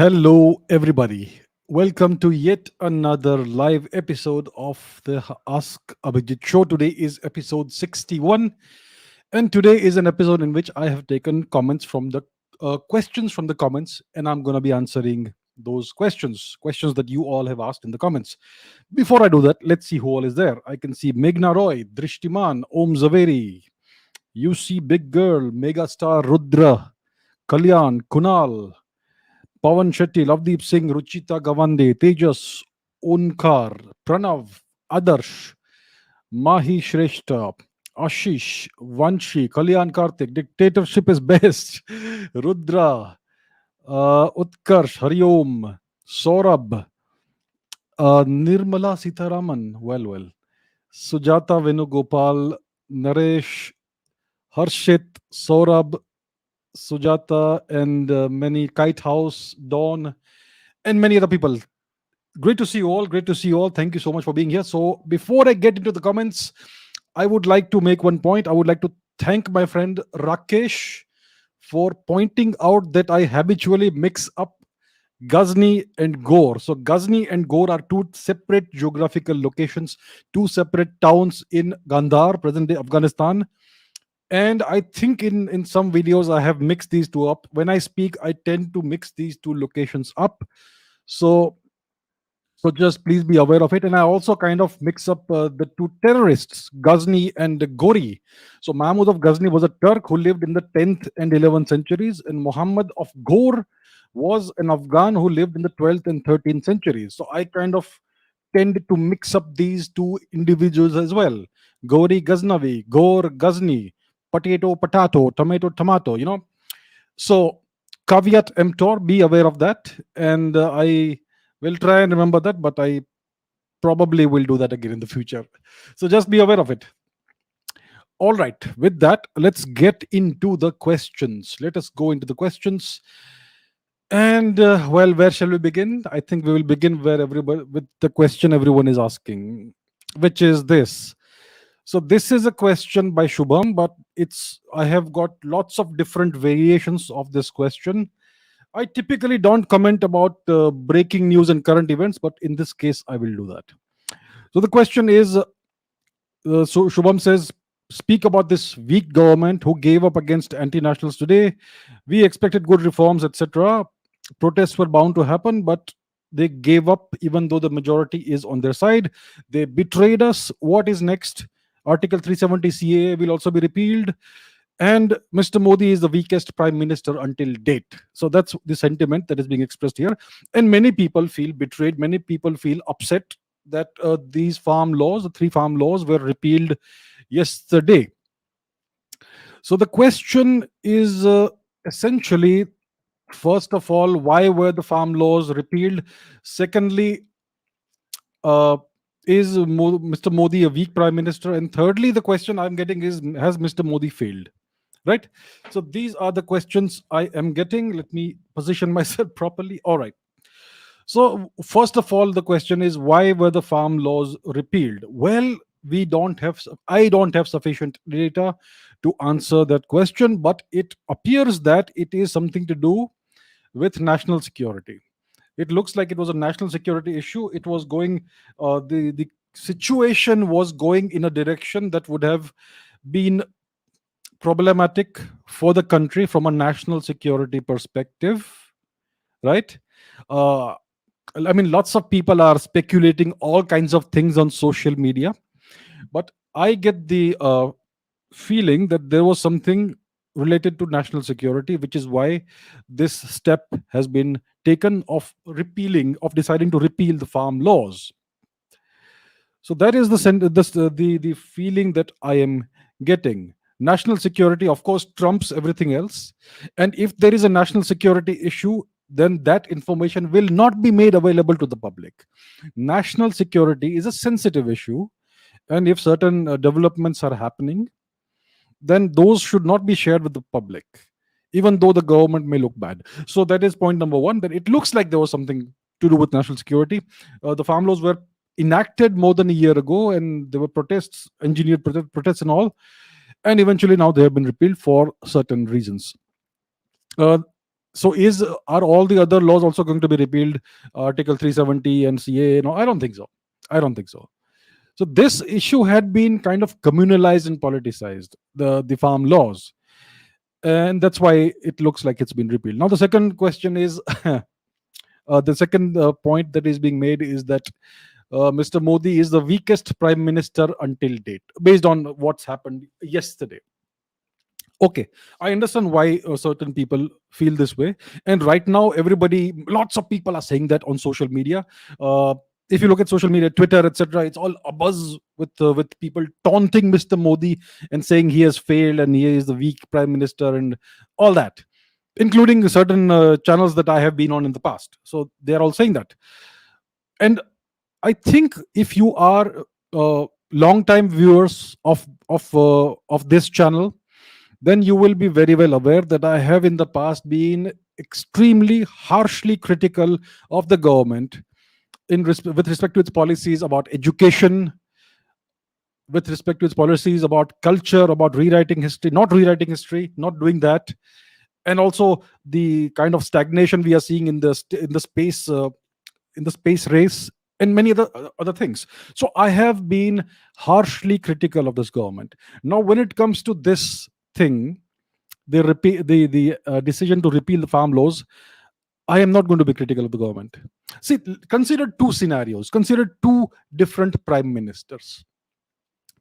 Hello, everybody. Welcome to yet another live episode of the Ask Abhijit show. Today is episode 61, and today is an episode in which I have taken comments from the questions from the comments, and I'm going to be answering those questions that you all have asked in the comments. Before I do that, let's see who all is there. I can see Meghna Roy, Drishtiman, Om Zaveri, UC Big Girl, Megastar Rudra, Kalyan, Kunal, Pawan Shetty, Lavdeep Singh, Ruchita Gawande, Tejas, Onkar, Pranav, Adarsh, Mahi Shrestha, Ashish, Vanshi, Kalyan Karthik, Dictatorship is best, Rudra, Utkarsh, Hariom, Saurabh, Nirmala Sitaraman, well, Sujata Venugopal, Naresh, Harshit, Saurabh, Sujata, and many Kite House, Dawn, and many other people. Great to see you all. Great to see you all. Thank you so much for being here. So, before I get into the comments, I would like to make one point. I would like to thank my friend Rakesh for pointing out that I habitually mix up Ghazni and Gore. So, Ghazni and Gore are two separate geographical locations, two separate towns in Gandhar, present day Afghanistan. And I think in some videos I have mixed these two up. When I speak, I tend to mix these two locations up. So just please be aware of it. And I also kind of mix up the two terrorists, Ghazni and Gori. So Mahmud of Ghazni was a Turk who lived in the 10th and 11th centuries, and Muhammad of Gor was an Afghan who lived in the 12th and 13th centuries. So I kind of tend to mix up these two individuals as well. Gori Ghaznavi, Gor Ghazni, potato, tomato. So caveat emptor, be aware of that. And I will try and remember that, but I probably will do that again in the future. So just be aware of it. All right. With that, let's get into the questions. Let us go into the questions. And well, where shall we begin? I think we will begin where everybody with the question everyone is asking, which is this. So this is a question by Shubham, but it's I have got lots of different variations of this question. I typically don't comment about breaking news and current events, but in this case, I will do that. So the question is so Shubham says, speak about this weak government who gave up against anti nationals today. We expected good reforms, etc. Protests were bound to happen, but they gave up even though the majority is on their side. They betrayed us. What is next? Article 370 CAA will also be repealed. And Mr. Modi is the weakest prime minister until date. So that's the sentiment that is being expressed here. And many people feel betrayed. Many people feel upset that these farm laws, the three farm laws, were repealed yesterday. So the question is essentially, first of all, why were the farm laws repealed? Secondly, uh, is Mr. Modi a weak prime minister? And thirdly, the question I'm getting is, has Mr. Modi failed? Right? So these are the questions I am getting. Let me position myself properly. All right. So, first of all, the question is, why were the farm laws repealed? Well, I don't have sufficient data to answer that question, but it appears that it is something to do with national security. It looks like it was a national security issue. It was going, the situation was going in a direction that would have been problematic for the country from a national security perspective, right? Uh, I mean, lots of people are speculating all kinds of things on social media, but I get the feeling that there was something related to national security, which is why this step has been taken of deciding to repeal the farm laws. So that is the feeling that I am getting. National security, of course, trumps everything else, and if there is a national security issue, then that information will not be made available to the public. National security is a sensitive issue, and if certain developments are happening, then those should not be shared with the public, even though the government may look bad. So that is point number one, that it looks like there was something to do with national security. The farm laws were enacted more than a year ago, and there were protests, engineered protests and all, and eventually now they have been repealed for certain reasons. So is are all the other laws also going to be repealed? Article 370 and CA? No, I don't think so. I don't think so. So this issue had been kind of communalized and politicized, the farm laws, and that's why it looks like it's been repealed. Now the second question is, the second point that is being made is that Mr. Modi is the weakest prime minister until date, based on what's happened yesterday. Okay, I understand why certain people feel this way, and right now everybody, lots of people are saying that on social media. If you look at social media, Twitter, etc., it's all abuzz with people taunting Mr. Modi and saying he has failed and he is the weak prime minister and all that, including certain channels that I have been on in the past. So they are all saying that, and I think if you are long time viewers of this channel, then you will be very well aware that I have in the past been extremely harshly critical of the government with respect to its policies about education, with respect to its policies about culture, about rewriting history, not doing that, and also the kind of stagnation we are seeing in the space race and many other things. So I have been harshly critical of this government. Now, when it comes to this thing, the decision to repeal the farm laws, I am not going to be critical of the government. See, consider two scenarios. Consider two different prime ministers.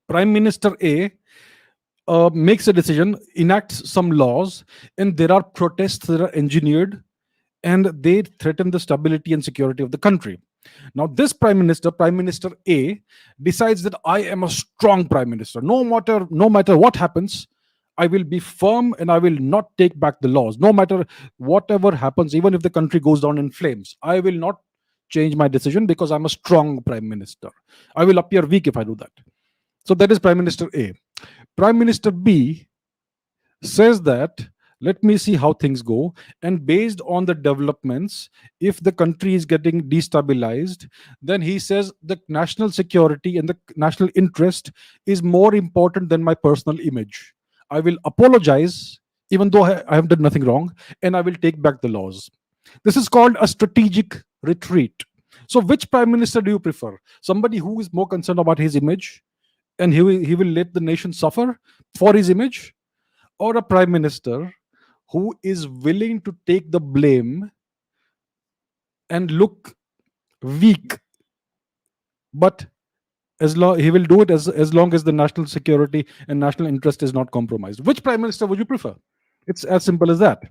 Prime Minister A makes a decision, enacts some laws, and there are protests that are engineered, and they threaten the stability and security of the country. Now, this prime minister, Prime Minister A, decides that I am a strong prime minister. No matter what happens, I will be firm and I will not take back the laws. No matter whatever happens, even if the country goes down in flames, I will not change my decision because I'm a strong prime minister. I will appear weak if I do that. So that is Prime Minister A. Prime Minister B says that let me see how things go, and based on the developments, if the country is getting destabilized, then he says the national security and the national interest is more important than my personal image. I will apologize even though I have done nothing wrong, and I will take back the laws. This is called a strategic retreat. So which prime minister do you prefer? Somebody who is more concerned about his image and he will let the nation suffer for his image, or a prime minister who is willing to take the blame and look weak, but he will do it as long as the national security and national interest is not compromised? Which prime minister would you prefer? It's as simple as that.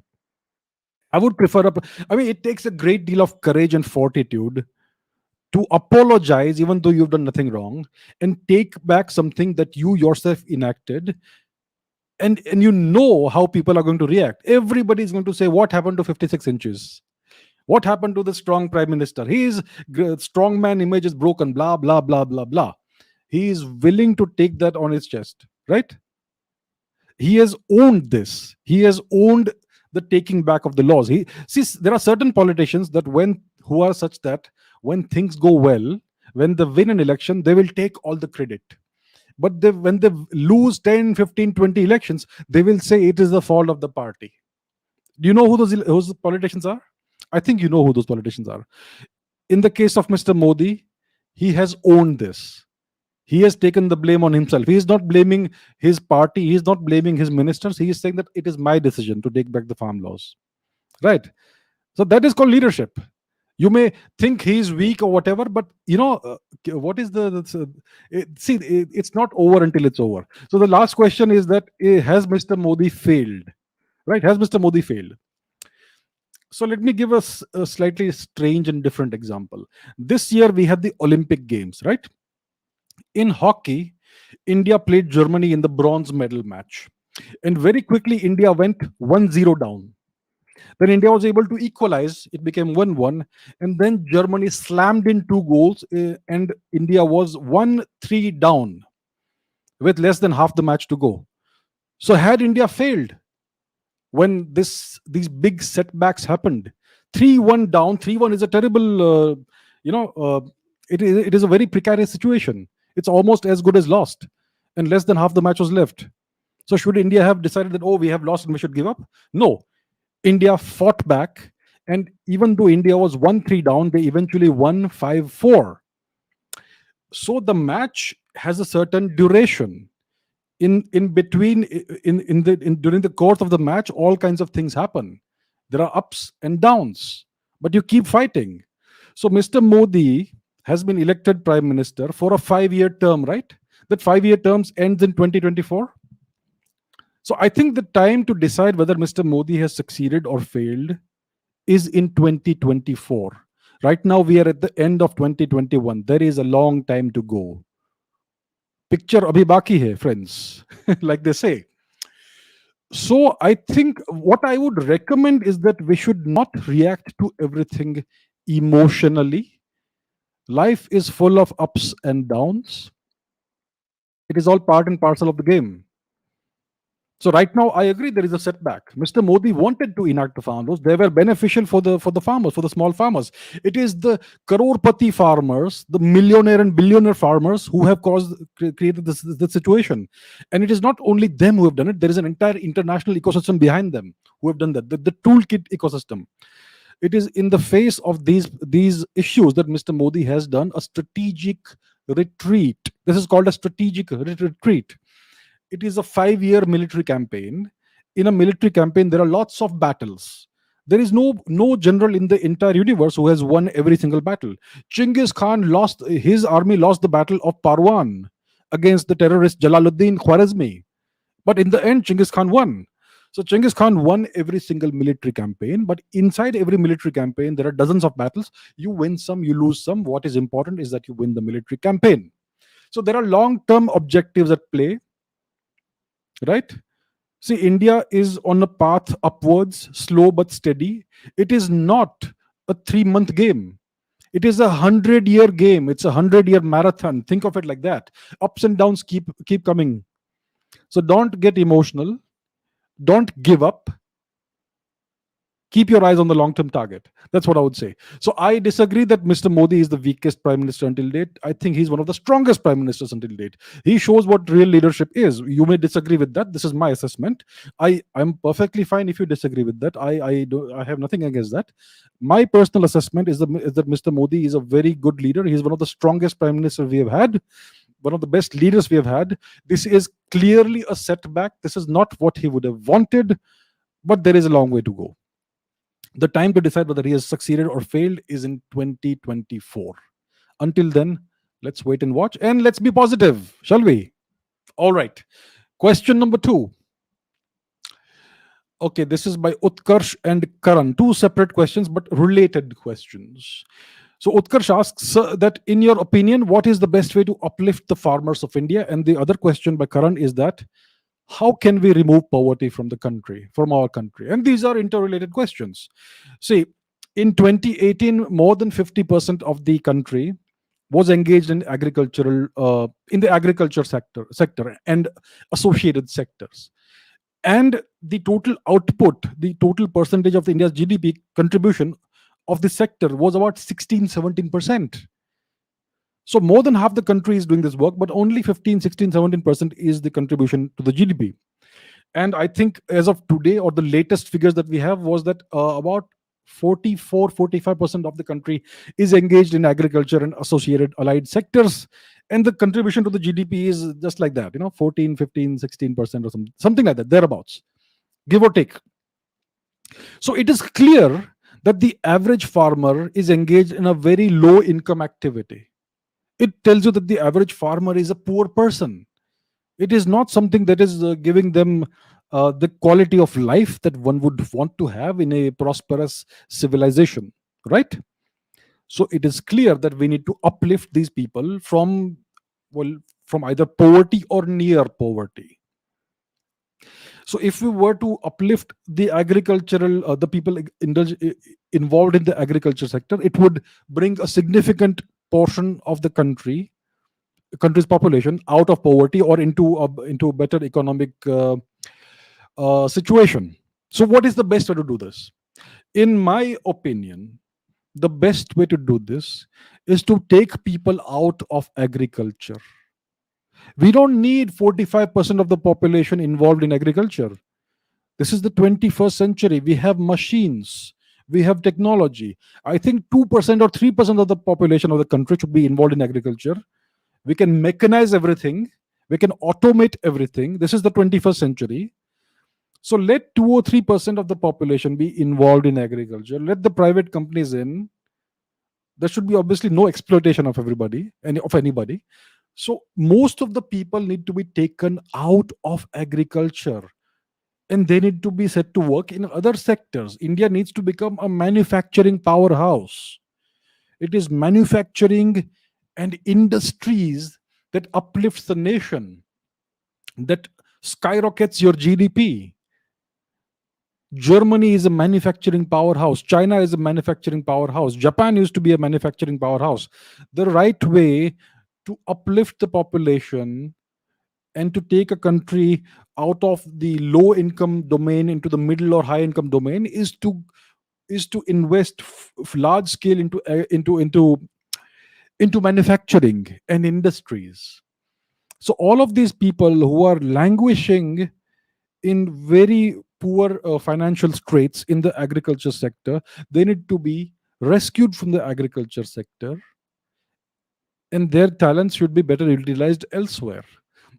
I would prefer it takes a great deal of courage and fortitude to apologize even though you've done nothing wrong and take back something that you yourself enacted, and you know how people are going to react. Everybody is going to say, what happened to 56 inches? What happened to the strong prime minister? His strongman image is broken, blah blah blah blah blah. He is willing to take that on his chest, right? He has owned this. He has owned the taking back of the laws. There are certain politicians who are such that when things go well, when they win an election, they will take all the credit. But when they lose 10, 15, 20 elections, they will say it is the fault of the party. Do you know who those politicians are? I think you know who those politicians are. In the case of Mr. Modi, he has owned this. He has taken the blame on himself. He is not blaming his party. He is not blaming his ministers. He is saying that it is my decision to take back the farm laws. Right? So that is called leadership. You may think he's weak or whatever, but what is it's not over until it's over. So the last question is that has Mr. Modi failed? Right? Has Mr. Modi failed? So let me give us a slightly strange and different example. This year we had the Olympic Games, right? In hockey, India played Germany in the bronze medal match. And very quickly, India went 1-0 down. Then India was able to equalize. It became 1-1. And then Germany slammed in 2 goals, and India was 1-3 down with less than half the match to go. So had India failed when these big setbacks happened, 3-1 down, 3-1 is a terrible, it is a very precarious situation. It's almost as good as lost, and less than half the match was left. So should India have decided that, we have lost and we should give up? No. India fought back, and even though India was 1-3 down, they eventually won 5-4. So the match has a certain duration. In between, during the course of the match, all kinds of things happen. There are ups and downs, but you keep fighting. So Mr. Modi has been elected prime minister for a 5-year term, right? That 5-year terms ends in 2024. So I think the time to decide whether Mr. Modi has succeeded or failed is in 2024. Right now we are at the end of 2021. There is a long time to go. Picture abhi baki hai, friends, like they say. So I think what I would recommend is that we should not react to everything emotionally. Life is full of ups and downs. It is all part and parcel of the game. So right now, I agree there is a setback. Mr. Modi wanted to enact the farm laws. They were beneficial for the farmers, for the small farmers. It is the crorepati farmers, the millionaire and billionaire farmers who have created this situation. And it is not only them who have done it. There is an entire international ecosystem behind them who have done that. The toolkit ecosystem. It is in the face of these issues that Mr. Modi has done a strategic retreat. This is called a strategic retreat. It is a 5-year military campaign. In a military campaign, there are lots of battles. There is no general in the entire universe who has won every single battle. Genghis Khan lost, his army lost the battle of Parwan against the terrorist Jalaluddin Khwarizmi. But in the end, Genghis Khan won. So Genghis Khan won every single military campaign, but inside every military campaign, there are dozens of battles. You win some, you lose some. What is important is that you win the military campaign. So there are long-term objectives at play, right? See, India is on a path upwards, slow but steady. It is not a 3-month game. It is a 100-year game. It's a 100-year marathon. Think of it like that. Ups and downs keep coming. So don't get emotional. Don't give up. Keep your eyes on the long-term target. That's what I would say. So I disagree that Mr. Modi is the weakest prime minister until date. I think he's one of the strongest prime ministers until date. He shows what real leadership is. You may disagree with that. This is my assessment. I'm perfectly fine if you disagree with that. I have nothing against that. My personal assessment is that Mr. Modi is a very good leader. He's one of the strongest prime ministers we have had, one of the best leaders we have had. This is clearly a setback. This is not what he would have wanted, but there is a long way to go. The time to decide whether he has succeeded or failed is in 2024. Until then, let's wait and watch, and let's be positive, shall we? All right. Question number 2. Okay, this is by Utkarsh and Karan. 2 separate questions, but related questions. So Utkarsh asks that, in your opinion, what is the best way to uplift the farmers of India? And the other question by Karan is that, how can we remove poverty from our country? And these are interrelated questions. See, in 2018, more than 50% of the country was engaged in the agriculture sector and associated sectors. And the total output, the total percentage of India's GDP contribution of the sector was about 16-17%. So more than half the country is doing this work, but only 15-16-17% is the contribution to the GDP. And I think as of today, or the latest figures that we have, was that about 44-45% of the country is engaged in agriculture and associated allied sectors. And the contribution to the GDP is just like that, 14, 15, 16% or something like that, thereabouts, give or take. So it is clear that the average farmer is engaged in a very low income activity. It tells you that the average farmer is a poor person. It is not something that is giving them the quality of life that one would want to have in a prosperous civilization, right? So it is clear that we need to uplift these people from either poverty or near poverty. So if we were to uplift the the people involved in the agriculture sector, it would bring a significant portion of the country's population out of poverty or into a better economic situation. So what is the best way to do this? In my opinion, the best way to do this is to take people out of agriculture. We don't need 45% of the population involved in agriculture. This is the 21st century. We have machines, we have technology. I think 2% or 3% of the population of the country should be involved in agriculture. We can mechanize everything, we can automate everything. This is the 21st century. So let 2 or 3% of the population be involved in agriculture. Let the private companies in. There should be obviously no exploitation of everybody and of anybody. So most of the people need to be taken out of agriculture and they need to be set to work in other sectors. India needs to become a manufacturing powerhouse. It is manufacturing and industries that uplifts the nation, that skyrockets your GDP. Germany is a manufacturing powerhouse. China is a manufacturing powerhouse. Japan used to be a manufacturing powerhouse. The right way to uplift the population and to take a country out of the low income domain into the middle or high income domain is to invest large scale into manufacturing and industries. So all of these people who are languishing in very poor financial straits in the agriculture sector, they need to be rescued from the agriculture sector and their talents should be better utilized elsewhere.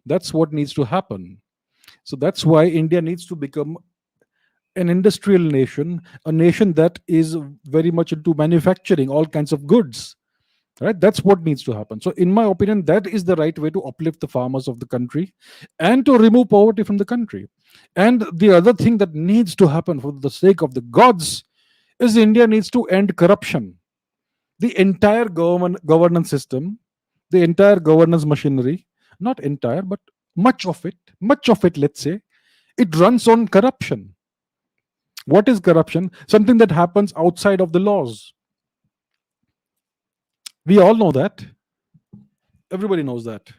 That's what needs to happen. So that's why India needs to become an industrial nation, a nation that is very much into manufacturing all kinds of goods. Right? That's what needs to happen. So, in my opinion, that is the right way to uplift the farmers of the country and to remove poverty from the country. And the other thing that needs to happen for the sake of the gods is India needs to end corruption. The entire governance system, the entire governance machinery, not entire, but much of it, let's say, it runs on corruption. What is corruption? Something that happens outside of the laws. We all know that. Everybody knows that.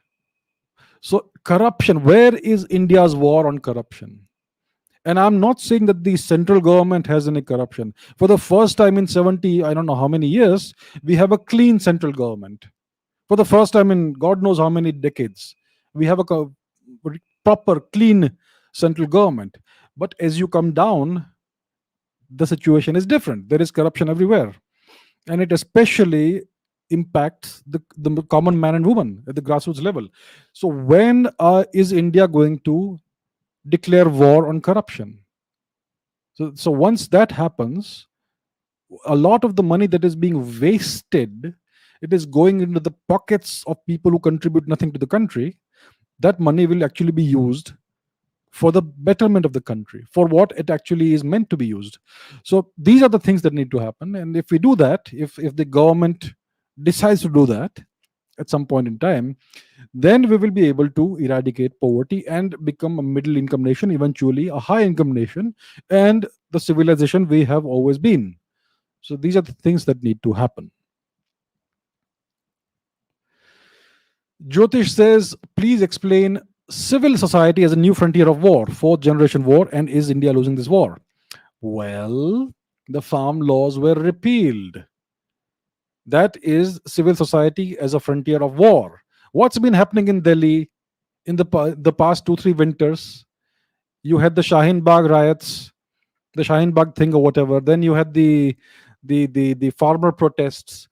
So, corruption, where is India's war on corruption? And I'm not saying that the central government has any corruption. For the first time in 70, I don't know how many years, we have a clean central government. For the first time in God knows how many decades, we have a proper, clean central government. But as you come down, the situation is different. There is corruption everywhere. And it especially impacts the common man and woman at the grassroots level. So, when is India going to declare war on corruption? So once that happens, a lot of the money that is being wasted, it is going into the pockets of people who contribute nothing to the country. That money will actually be used for the betterment of the country, for what it actually is meant to be used. So these are the things that need to happen. And if we do that, if the government decides to do that at some point in time, then we will be able to eradicate poverty and become a middle income nation, eventually a high income nation, and the civilization we have always been. So these are the things that need to happen. Jyotish says, please explain civil society as a new frontier of war, fourth generation war, and is India losing this war? Well, the farm laws were repealed. That is civil society as a frontier of war. What's been happening in Delhi in the past 2-3 winters? You had the Shaheen Bagh riots, the Shaheen Bagh thing or whatever. Then you had the farmer protests.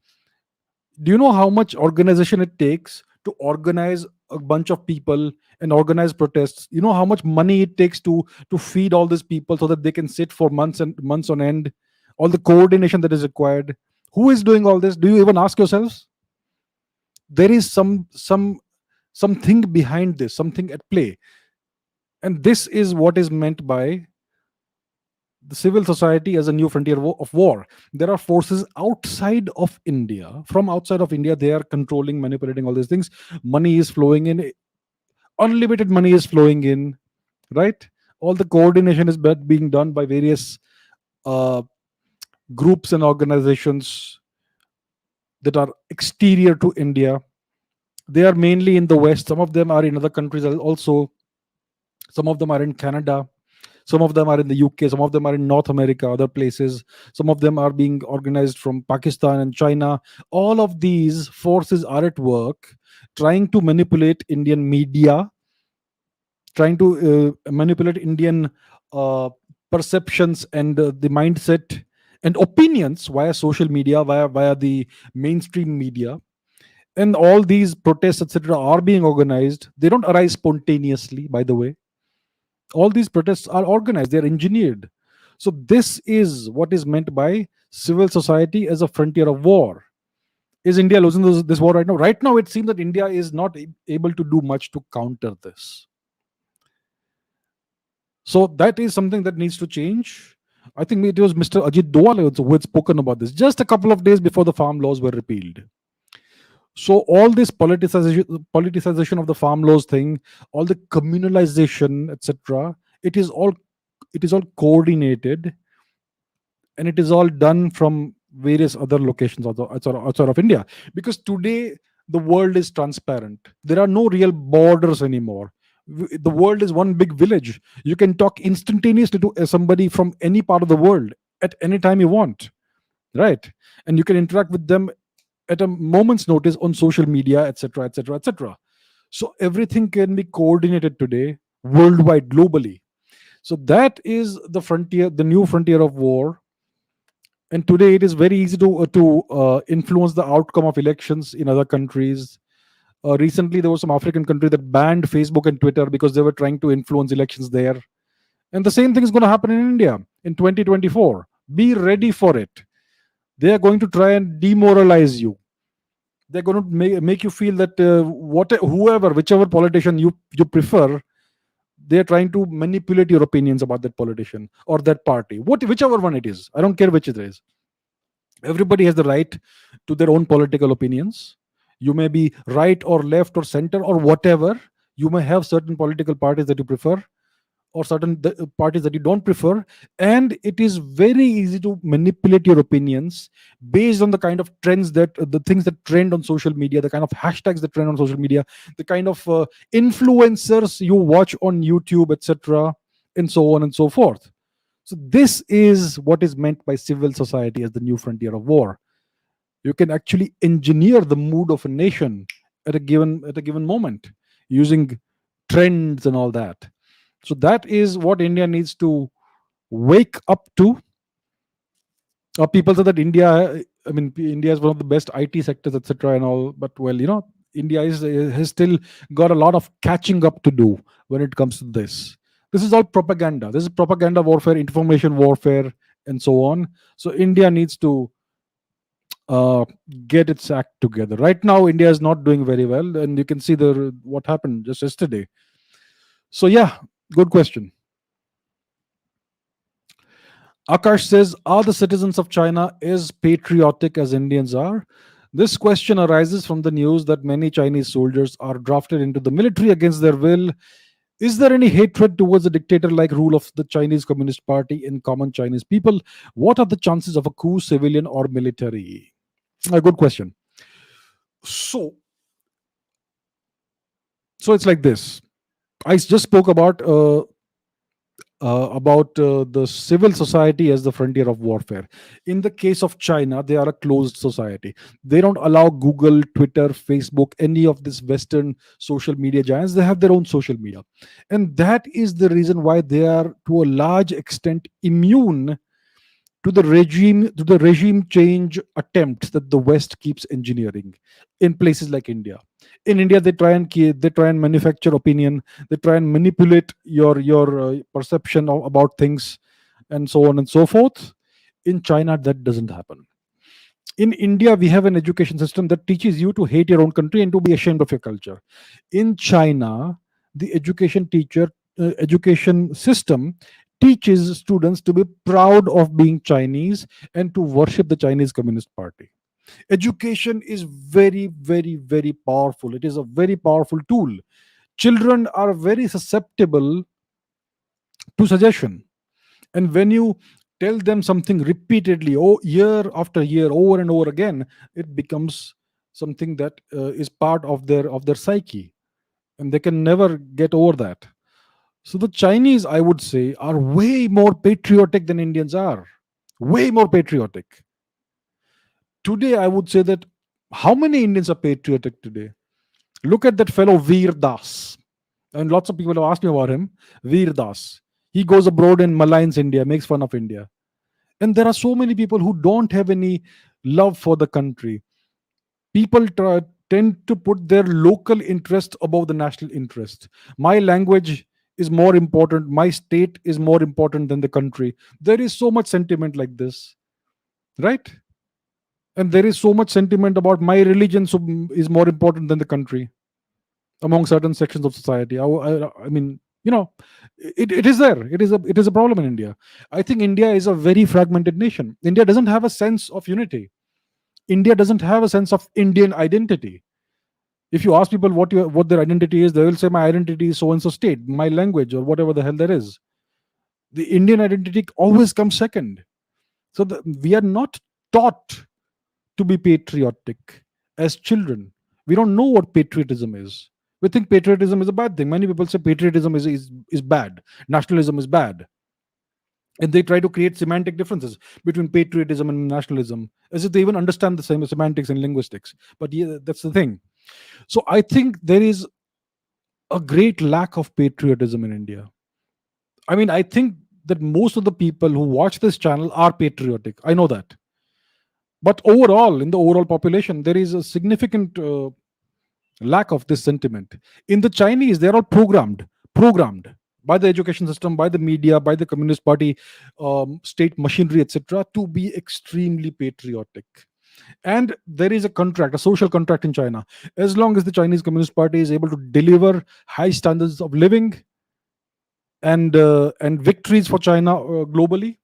Do you know how much organization it takes to organize a bunch of people and organize protests? You know how much money it takes to feed all these people so that they can sit for months and months on end? All the coordination that is required. Who is doing all this? Do you even ask yourselves? There is something behind this, something at play. And this is what is meant by the civil society as a new frontier of war. There are forces outside of India. From outside of India, they are controlling, manipulating all these things. Money is flowing in. Unlimited money is flowing in, right? All the coordination is being done by various groups and organizations that are exterior to India. They are mainly in the West. Some of them are in other countries also. Some of them are in Canada. Some of them are in the UK. Some of them are in North America, other places. Some of them are being organized from Pakistan and China. All of these forces are at work trying to manipulate Indian media, trying to manipulate Indian perceptions and the mindset and opinions via social media, via the mainstream media. And all these protests, etc., are being organized. They don't arise spontaneously, by the way. All these protests are organized, they're engineered. So this is what is meant by civil society as a frontier of war. Is India losing this war right now? Right now, it seems that India is not able to do much to counter this. So that is something that needs to change. I think it was Mr. Ajit Doval who had spoken about this just a couple of days before the farm laws were repealed. So all this politicization of the farm laws thing, all the communalization, etc., it is all coordinated, and it is all done from various other locations outside of India. Because today the world is transparent. There are no real borders anymore. The world is one big village. You can talk instantaneously to somebody from any part of the world at any time you want, right? And you can interact with them at a moment's notice on social media, etc., etc., etc. So everything can be coordinated today worldwide, globally. So that is the frontier, the new frontier of war. And today it is very easy to influence the outcome of elections in other countries. Recently, there was some African country that banned Facebook and Twitter because they were trying to influence elections there. And the same thing is going to happen in India in 2024. Be ready for it. They are going to try and demoralize you. They're going to make you feel that whichever politician you prefer, they're trying to manipulate your opinions about that politician or that party, whichever one it is. I don't care which it is. Everybody has the right to their own political opinions. You may be right or left or center or whatever. You may have certain political parties that you prefer, or certain parties that you don't prefer, and it is very easy to manipulate your opinions based on the kind of trends that the things that trend on social media, the kind of hashtags that trend on social media, the kind of influencers you watch on YouTube, etc., and so on and so forth. So this is what is meant by civil society as the new frontier of war. You can actually engineer the mood of a nation at a given moment using trends and all that. So that is what India needs to wake up to. People say that India is one of the best IT sectors, etc., and all. But well, India has still got a lot of catching up to do when it comes to this. This is all propaganda. This is propaganda warfare, information warfare, and so on. So India needs to get its act together. Right now, India is not doing very well, and you can see what happened just yesterday. So yeah, good question. Akash says, are the citizens of China as patriotic as Indians are? This question arises from the news that many Chinese soldiers are drafted into the military against their will. Is there any hatred towards the dictator-like rule of the Chinese Communist Party in common Chinese people? What are the chances of a coup, civilian or military? A good question. So it's like this. I just spoke about the civil society as the frontier of warfare. In the case of China, they are a closed society. They don't allow Google, Twitter, Facebook, any of these Western social media giants. They have their own social media. And that is the reason why they are, to a large extent, immune to the regime change attempts that the West keeps engineering in places like India. In India, they try and manufacture opinion. They try and manipulate your perception about things, and so on and so forth. In China, that doesn't happen. In India, we have an education system that teaches you to hate your own country and to be ashamed of your culture. In China, the education system teaches students to be proud of being Chinese and to worship the Chinese Communist Party. Education is very, very, very powerful. It is a very powerful tool. Children are very susceptible to suggestion. And when you tell them something repeatedly, year after year, over and over again, it becomes something that is part of their psyche, and they can never get over that. So the Chinese, I would say, are way more patriotic than Indians are. Way more patriotic. Today, I would say that how many Indians are patriotic today? Look at that fellow Veer Das. And lots of people have asked me about him. Veer Das. He goes abroad and maligns India, makes fun of India. And there are so many people who don't have any love for the country. People tend to put their local interest above the national interest. My language is more important, my state is more important than the country. There is so much sentiment like this, right? And there is so much sentiment about my religion is more important than the country among certain sections of society. I mean, it is there. It is a problem in India. I think India is a very fragmented nation. India doesn't have a sense of unity. India doesn't have a sense of Indian identity. If you ask people what their identity is, they will say my identity is so and so state, my language, or whatever the hell there is. The Indian identity always comes second. So we are not taught to be patriotic as children. We don't know what patriotism is. We think patriotism is a bad thing. Many people say patriotism is bad, nationalism is bad. And they try to create semantic differences between patriotism and nationalism, as if they even understand the same semantics and linguistics. But yeah, that's the thing. So I think there is a great lack of patriotism in India. I mean, I think that most of the people who watch this channel are patriotic. I know that. But overall, in the overall population, there is a significant lack of this sentiment. In the Chinese, they're all programmed by the education system, by the media, by the Communist Party, state machinery, etc., to be extremely patriotic. And there is a contract, a social contract in China. As long as the Chinese Communist Party is able to deliver high standards of living and victories for China globally,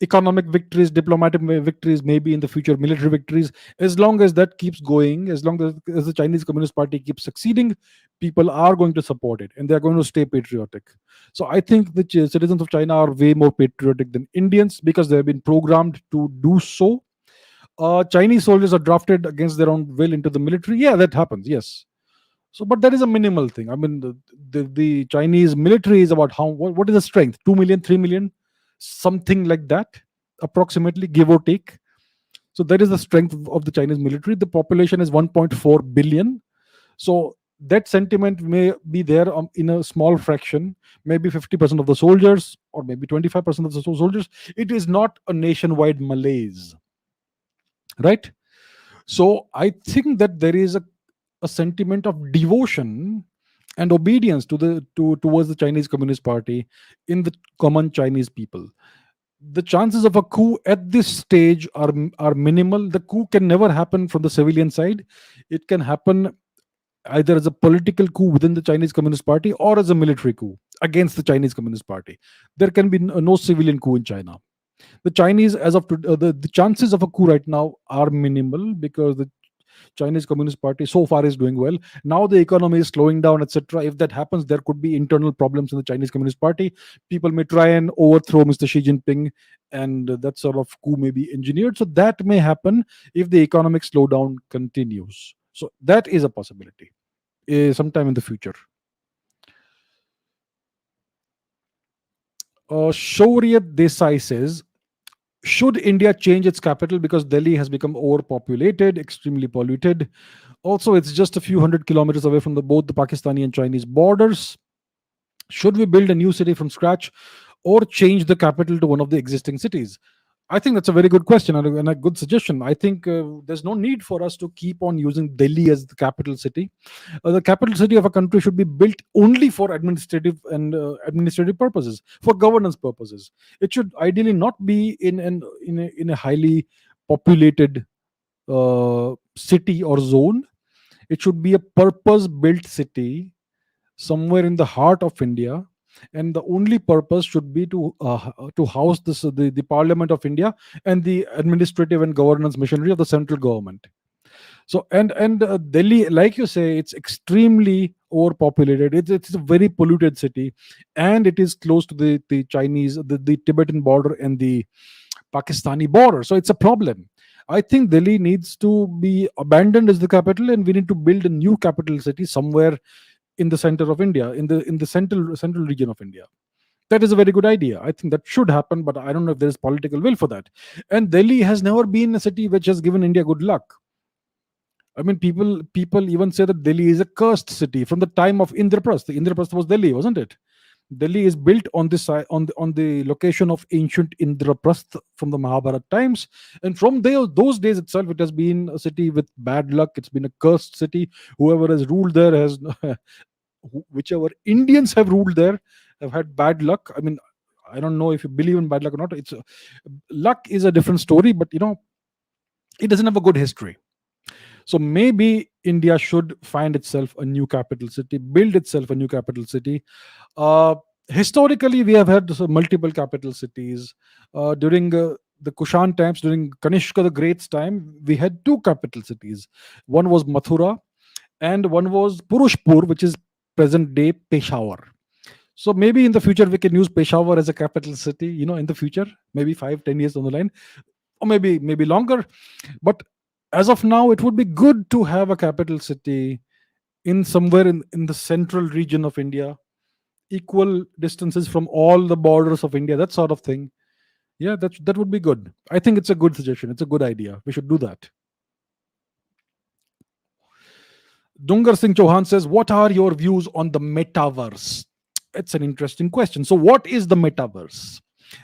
economic victories, diplomatic victories, maybe in the future military victories, as long as that keeps going, as long as the Chinese Communist Party keeps succeeding, people are going to support it and they're going to stay patriotic. So I think the citizens of China are way more patriotic than Indians because they have been programmed to do so. Chinese soldiers are drafted against their own will into the military. Yeah, that happens. Yes. So, but that is a minimal thing. I mean, the Chinese military is about what is the strength? 2 million, 3 million, something like that, approximately, give or take. So that is the strength of the Chinese military. The population is 1.4 billion. So that sentiment may be there in a small fraction, maybe 50% of the soldiers, or maybe 25% of the soldiers. It is not a nationwide malaise, right? So I think that there is a sentiment of devotion and obedience towards the Chinese Communist Party in the common Chinese people. The chances of a coup at this stage are minimal. The coup can never happen from the civilian side. It can happen either as a political coup within the Chinese Communist Party or as a military coup against the Chinese Communist Party. There can be no civilian coup in China. The Chinese, as of the chances of a coup right now are minimal because the Chinese Communist Party so far is doing well. Now the economy is slowing down, etc. If that happens, there could be internal problems in the Chinese Communist Party. People may try and overthrow Mr. Xi Jinping, and that sort of coup may be engineered. So that may happen if the economic slowdown continues. So that is a possibility sometime in the future. Shauriyat Desai says, should India change its capital because Delhi has become overpopulated, extremely polluted? Also, it's just a few hundred kilometers away from both the Pakistani and Chinese borders. Should we build a new city from scratch or change the capital to one of the existing cities? I think that's a very good question and a good suggestion. I think there's no need for us to keep on using Delhi as the capital city. The capital city of a country should be built only for administrative purposes, for governance purposes. It should ideally not be in a highly populated city or zone. It should be a purpose-built city somewhere in the heart of India, and the only purpose should be to house the Parliament of India and the administrative and governance machinery of the central government. So and Delhi, like you say, it's extremely overpopulated. It's a very polluted city, and it is close to the Chinese, the Tibetan border and the Pakistani border. So it's a problem. I think Delhi needs to be abandoned as the capital, and we need to build a new capital city somewhere in the center of India, in the central region of India. That is a very good idea. I think that should happen, but I don't know if there is political will for that. And Delhi has never been a city which has given India good luck. I mean, people even say that Delhi is a cursed city from the time of Indraprastha. The Indraprastha was Delhi, wasn't it? Delhi is built on the on the location of ancient Indraprasth from the Mahabharata times, and from those days itself, it has been a city with bad luck. It's been a cursed city. Whoever has ruled there has, whichever Indians have ruled there, have had bad luck. I mean, I don't know if you believe in bad luck or not. Luck is a different story, but it doesn't have a good history. So maybe India should find itself a new capital city, build itself a new capital city. Uh, Historically, we have had multiple capital cities. During the Kushan times, during Kanishka the Great's time, we had two capital cities. One was Mathura, and one was Purushpur, which is present day Peshawar. So maybe in the future we can use Peshawar as a capital city. In the future, maybe 5-10 years down the line, or maybe longer. But as of now, it would be good to have a capital city in somewhere in the central region of India, equal distances from all the borders of India, that sort of thing. Yeah, that would be good. I think it's a good suggestion. It's a good idea. We should do that. Dungar Singh Chauhan says, "What are your views on the metaverse?" It's an interesting question. So, what is the metaverse?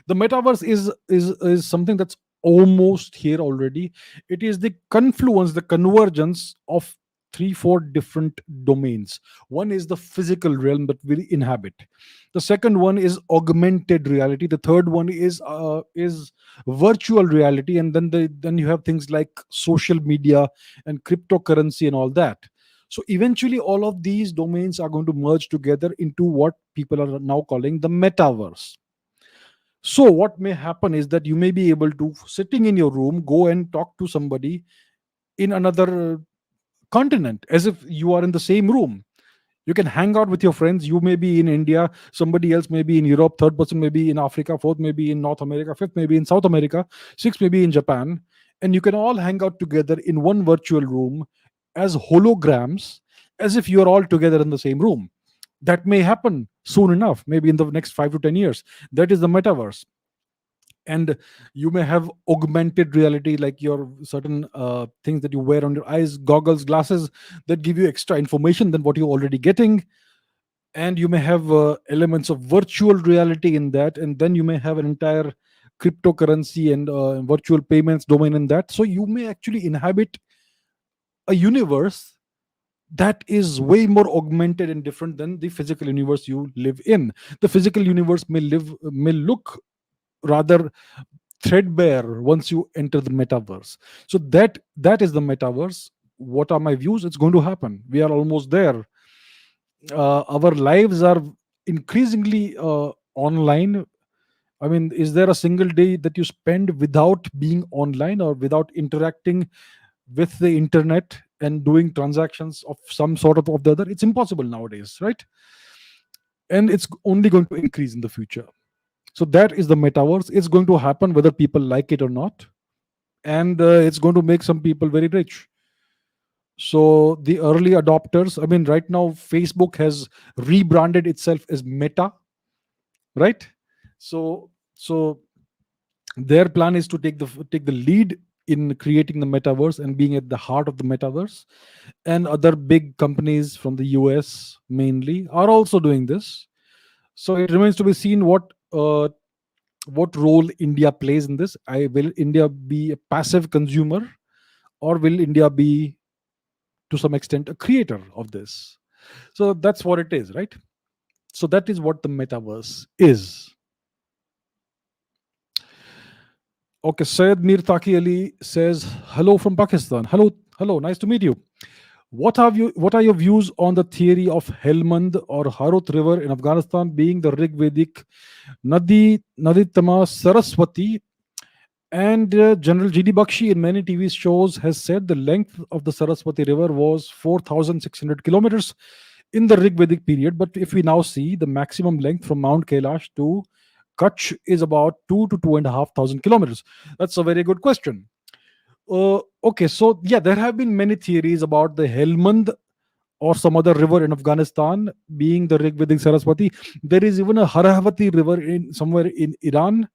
The metaverse is something that's almost here already. It is the confluence, the convergence of 3-4 different domains. One is the physical realm that we inhabit. The second one is augmented reality. The third one is virtual reality, and then you have things like social media and cryptocurrency and all that. So eventually, all of these domains are going to merge together into what people are now calling the metaverse. So, what may happen is that you may be able to, sitting in your room, go and talk to somebody in another continent as if you are in the same room. You can hang out with your friends. You may be in India, somebody else may be in Europe, third person may be in Africa, fourth may be in North America, fifth may be in South America, sixth may be in Japan. And you can all hang out together in one virtual room as holograms, as if you are all together in the same room. That may happen soon enough, maybe in the next 5 to 10 years. That is the metaverse. And you may have augmented reality, like your certain things that you wear on your eyes, goggles, glasses, that give you extra information than what you're already getting. And you may have elements of virtual reality in that, and then you may have an entire cryptocurrency and virtual payments domain in that. So you may actually inhabit a universe that is way more augmented and different than the physical universe you live in. The physical universe may look rather threadbare once you enter the metaverse. So that is the metaverse. What are my views? It's going to happen. We are almost there. Our lives are increasingly online. I mean, is there a single day that you spend without being online or without interacting with the internet and doing transactions of some sort of the other? It's impossible nowadays, right? And it's only going to increase in the future. So that is the metaverse. It's going to happen whether people like it or not, and it's going to make some people very rich. So the early adopters, I mean, right now Facebook has rebranded itself as Meta, right? So their plan is to take the lead in creating the metaverse and being at the heart of the metaverse. And other big companies from the US mainly are also doing this. So it remains to be seen what role India plays in this. Will India be a passive consumer, or will India be, to some extent, a creator of this? So that's what it is, right? So that is what the metaverse is. Okay, Syed Mir Taki Ali says, "Hello from Pakistan. Hello, nice to meet you. What are your views on the theory of Helmand or Harut River in Afghanistan being the Rig Vedic Naditama Saraswati?" And General G.D. Bakshi in many TV shows has said the length of the Saraswati River was 4,600 kilometers in the Rig Vedic period. But if we now see, the maximum length from Mount Kailash to Kutch is about 2 to 2,500 kilometers. That's a very good question. Okay, so yeah, there have been many theories about the Helmand or some other river in Afghanistan being the Rig Vedic Saraswati. There is even a Harahvati river in somewhere in Iran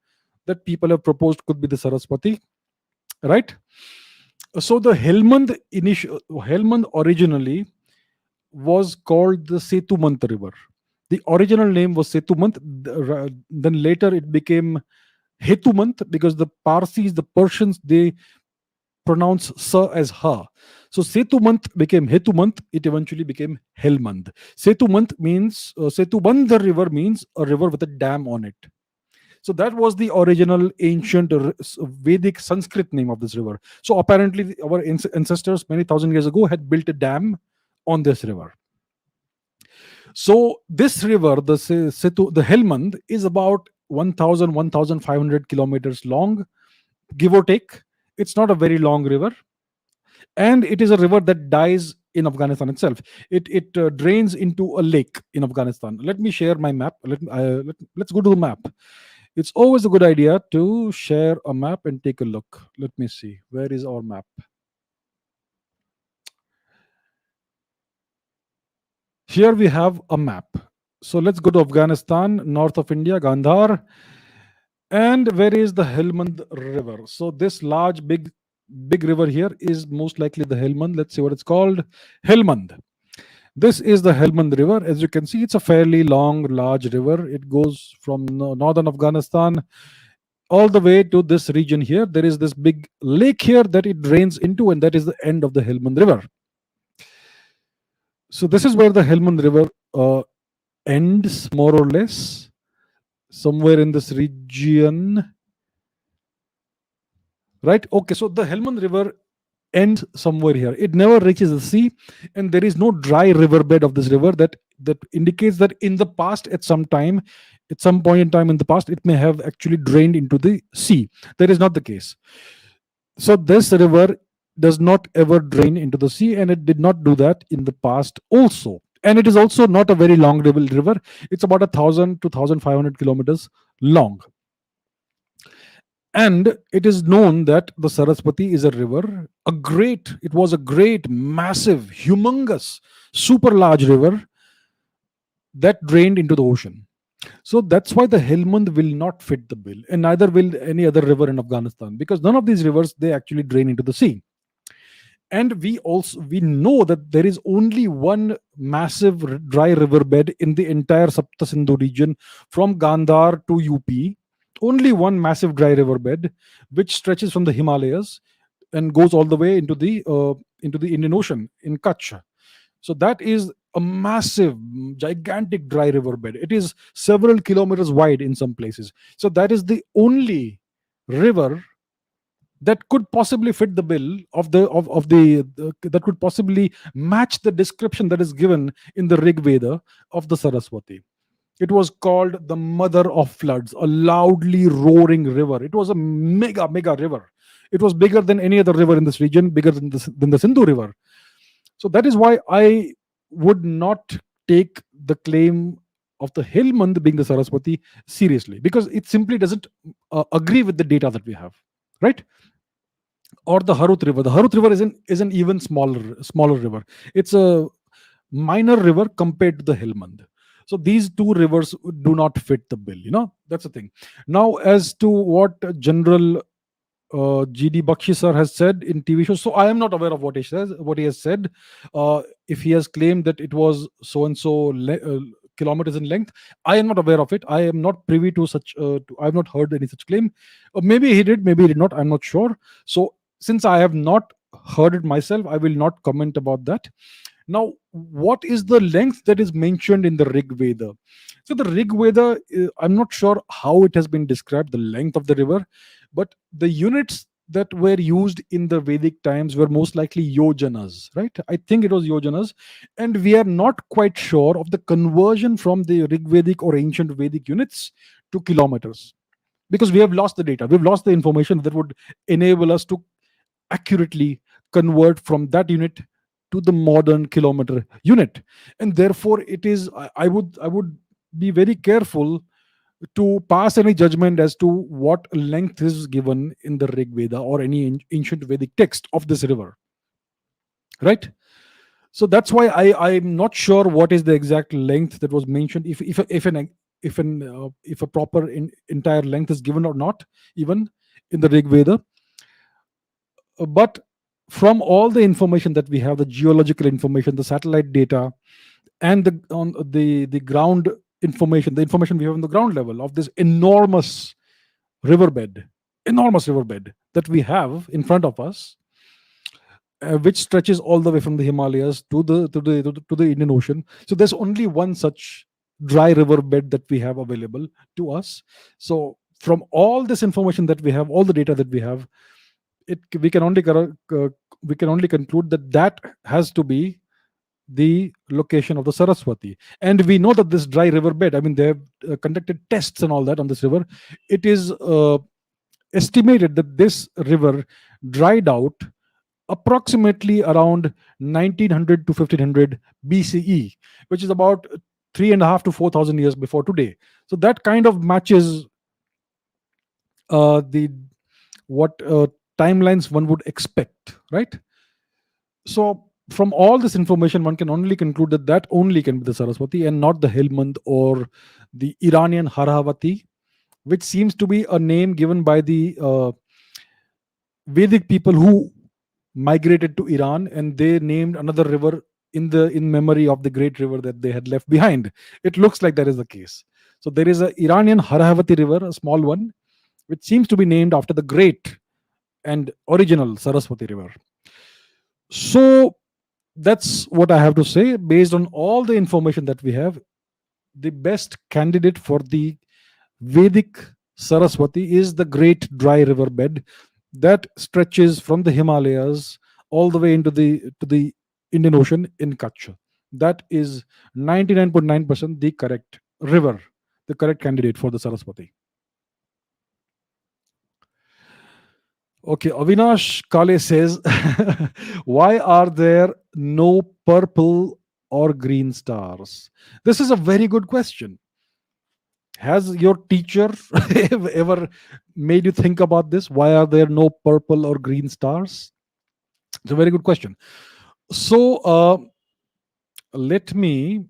that people have proposed could be the Saraswati, right? So the Helmand originally was called the Setumant River. The original name was Setumant. Then later it became Hetumant, because the Parsis, the Persians, they pronounce sa as ha. So Setumant became Hetumant. It eventually became Helmand. Setumant means Setubandha river means a river with a dam on it. So that was the original ancient Vedic Sanskrit name of this river. So apparently, our ancestors many thousand years ago had built a dam on this river. So this river, the Helmand, is about 1,500 kilometers long, give or take. It's not a very long river, and it is a river that dies in Afghanistan itself. It drains into a lake in Afghanistan. Let me share my map. Let's go to the map. It's always a good idea to share a map and take a look. Let me see. Where is our map? Here we have a map. So let's go to Afghanistan, north of India, Gandhar. And where is the Helmand River? So this large, big river here is most likely the Helmand. Let's see what it's called. Helmand. This is the Helmand River. As you can see, it's a fairly long, large river. It goes from northern Afghanistan all the way to this region here. There is this big lake here that it drains into, and that is the end of the Helmand River. So this is where the Helmand River ends, more or less, somewhere in this region. Right? Okay, so the Helmand River ends somewhere here. It never reaches the sea, and there is no dry riverbed of this river that indicates that in the past, at some point in time in the past, it may have actually drained into the sea. That is not the case. So this river does not ever drain into the sea, and it did not do that in the past also. And it is also not a very long river. It's about 1,000 to 1,500 kilometers long. And it is known that the Saraswati is a river, it was a great, massive, humongous, super large river that drained into the ocean. So that's why the Helmand will not fit the bill, and neither will any other river in Afghanistan, because none of these rivers, they actually drain into the sea. And we know that there is only one massive dry riverbed in the entire Sapta Sindhu region, from Gandhar to UP. Only one massive dry riverbed, which stretches from the Himalayas and goes all the way into the Indian Ocean in Kutch. So that is a massive, gigantic dry riverbed. It is several kilometers wide in some places. So that is the only river that could possibly fit the bill that could possibly match the description that is given in the Rig Veda of the Saraswati. It was called the mother of floods, a loudly roaring river. It was a mega river. It was bigger than any other river in this region, bigger than the Sindhu River. So that is why I would not take the claim of the Helmand being the Saraswati seriously, because it simply doesn't agree with the data that we have, right? Or the Harut River. The Harut River is an even smaller river. It's a minor river compared to the Helmand. So these two rivers do not fit the bill. That's the thing. Now, as to what General G.D. Bakshi sir has said in TV shows, so I am not aware of what he has said. If he has claimed that it was so and so kilometers in length, I am not aware of it. I am not privy to such. I have not heard any such claim. Maybe he did, maybe he did not. I'm not sure. So since I have not heard it myself, I will not comment about that. Now, what is the length that is mentioned in the Rig Veda? So the Rig Veda, I'm not sure how it has been described, the length of the river, but the units that were used in the Vedic times were most likely yojanas, right? I think it was yojanas. And we are not quite sure of the conversion from the Rig Vedic or ancient Vedic units to kilometers, because we have lost the data. We've lost the information that would enable us to accurately convert from that unit to the modern kilometer unit. And therefore it is, I would be very careful to pass any judgment as to what length is given in the Rig Veda or any ancient Vedic text of this river, right? So that's why I'm not sure what is the exact length that was mentioned, if a proper entire length is given or not, even in the Rig Veda. But from all the information that we have, the geological information, the satellite data, and the ground information, the information we have on the ground level of this riverbed enormous riverbed that we have in front of us, which stretches all the way from the Himalayas to the Indian Ocean. So there's only one such dry riverbed that we have available to us. So from all this information that we have, all the data that we have, it we can only conclude that that has to be the location of the Saraswati. And we know that this dry riverbed, I mean, they have conducted tests and all that on this river. It is estimated that this river dried out approximately around 1900 to 1500 BCE, which is about 3.5 to 4,000 years before today. So that kind of matches the what timelines one would expect, right? So from all this information, one can only conclude that that only can be the Saraswati and not the Helmand or the Iranian Harhavati, which seems to be a name given by the Vedic people who migrated to Iran, and they named another river in memory of the great river that they had left behind. It looks like that is the case. So there is a Iranian Harhavati river, a small one, which seems to be named after the great and original Saraswati river. So that's what I have to say. Based on all the information that we have, the best candidate for the Vedic Saraswati is the great dry river bed that stretches from the Himalayas all the way into the Indian Ocean in Kutch. That is 99.9% the correct river, the correct candidate for the Saraswati. Okay, Avinash Kale says, why are there no purple or green stars? This is a very good question. Has your teacher ever made you think about this? Why are there no purple or green stars? It's a very good question. So let me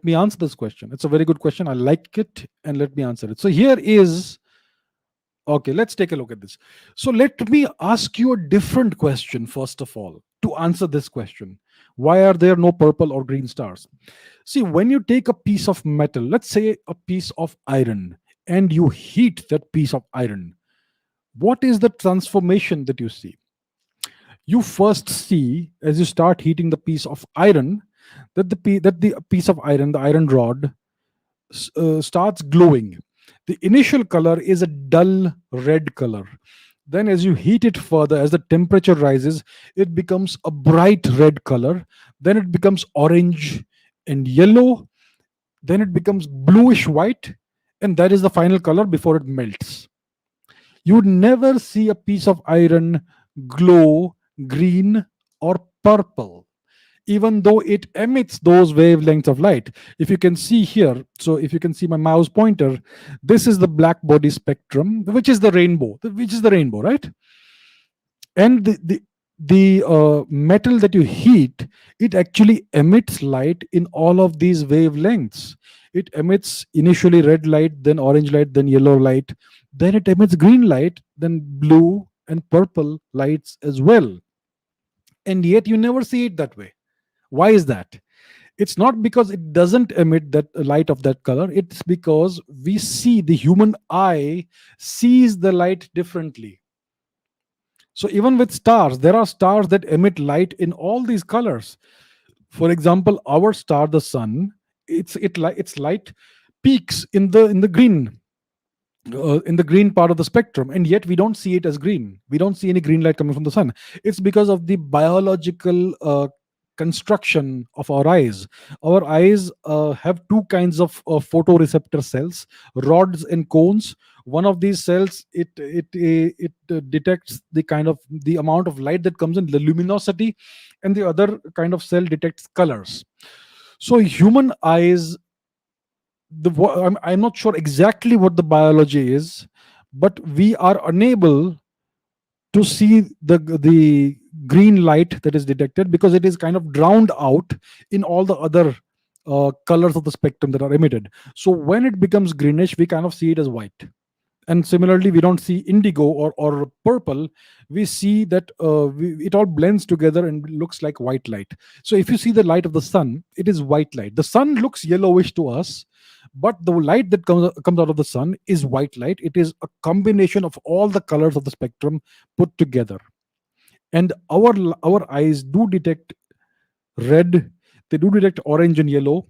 answer this question. It's a very good question. I like it, and let me answer it. So here is, okay, let's take a look at this. So let me ask you a different question first of all to answer this question. Why are there no purple or green stars? See, when you take a piece of metal, let's say a piece of iron, and you heat that piece of iron, what is the transformation that you see? You first see, as you start heating the piece of iron, that the piece of iron, the iron rod, starts glowing. The initial color is a dull red color. Then, as you heat it further, as the temperature rises, it becomes a bright red color. Then it becomes orange and yellow. Then it becomes bluish white. And that is the final color before it melts. You would never see a piece of iron glow green or purple, even though it emits those wavelengths of light. If you can see here, so if you can see my mouse pointer, this is the black body spectrum, which is the rainbow, right? And the metal that you heat, it actually emits light in all of these wavelengths. It emits initially red light, then orange light, then yellow light, then it emits green light, then blue and purple lights as well. And yet you never see it that way. Why is that? It's not because it doesn't emit that light of that color. It's because the human eye sees the light differently. So even with stars, there are stars that emit light in all these colors. For example, our star, the sun, its light peaks in the green, in the green part of the spectrum, and yet we don't see it as green. We don't see any green light coming from the sun. It's because of the biological construction of our eyes. Our eyes have two kinds of photoreceptor cells, rods and cones. One of these cells, it detects the amount of light that comes in, the luminosity, and the other kind of cell detects colors. So human eyes, I'm not sure exactly what the biology is, but we are unable to see the green light that is detected because it is kind of drowned out in all the other colors of the spectrum that are emitted. So when it becomes greenish, we kind of see it as white. And similarly, we don't see indigo or purple. We see that it all blends together and looks like white light. So if you see the light of the sun, it is white light. The sun looks yellowish to us, but the light that comes out of the sun is white light. It is a combination of all the colors of the spectrum put together. And our eyes do detect red, they do detect orange and yellow,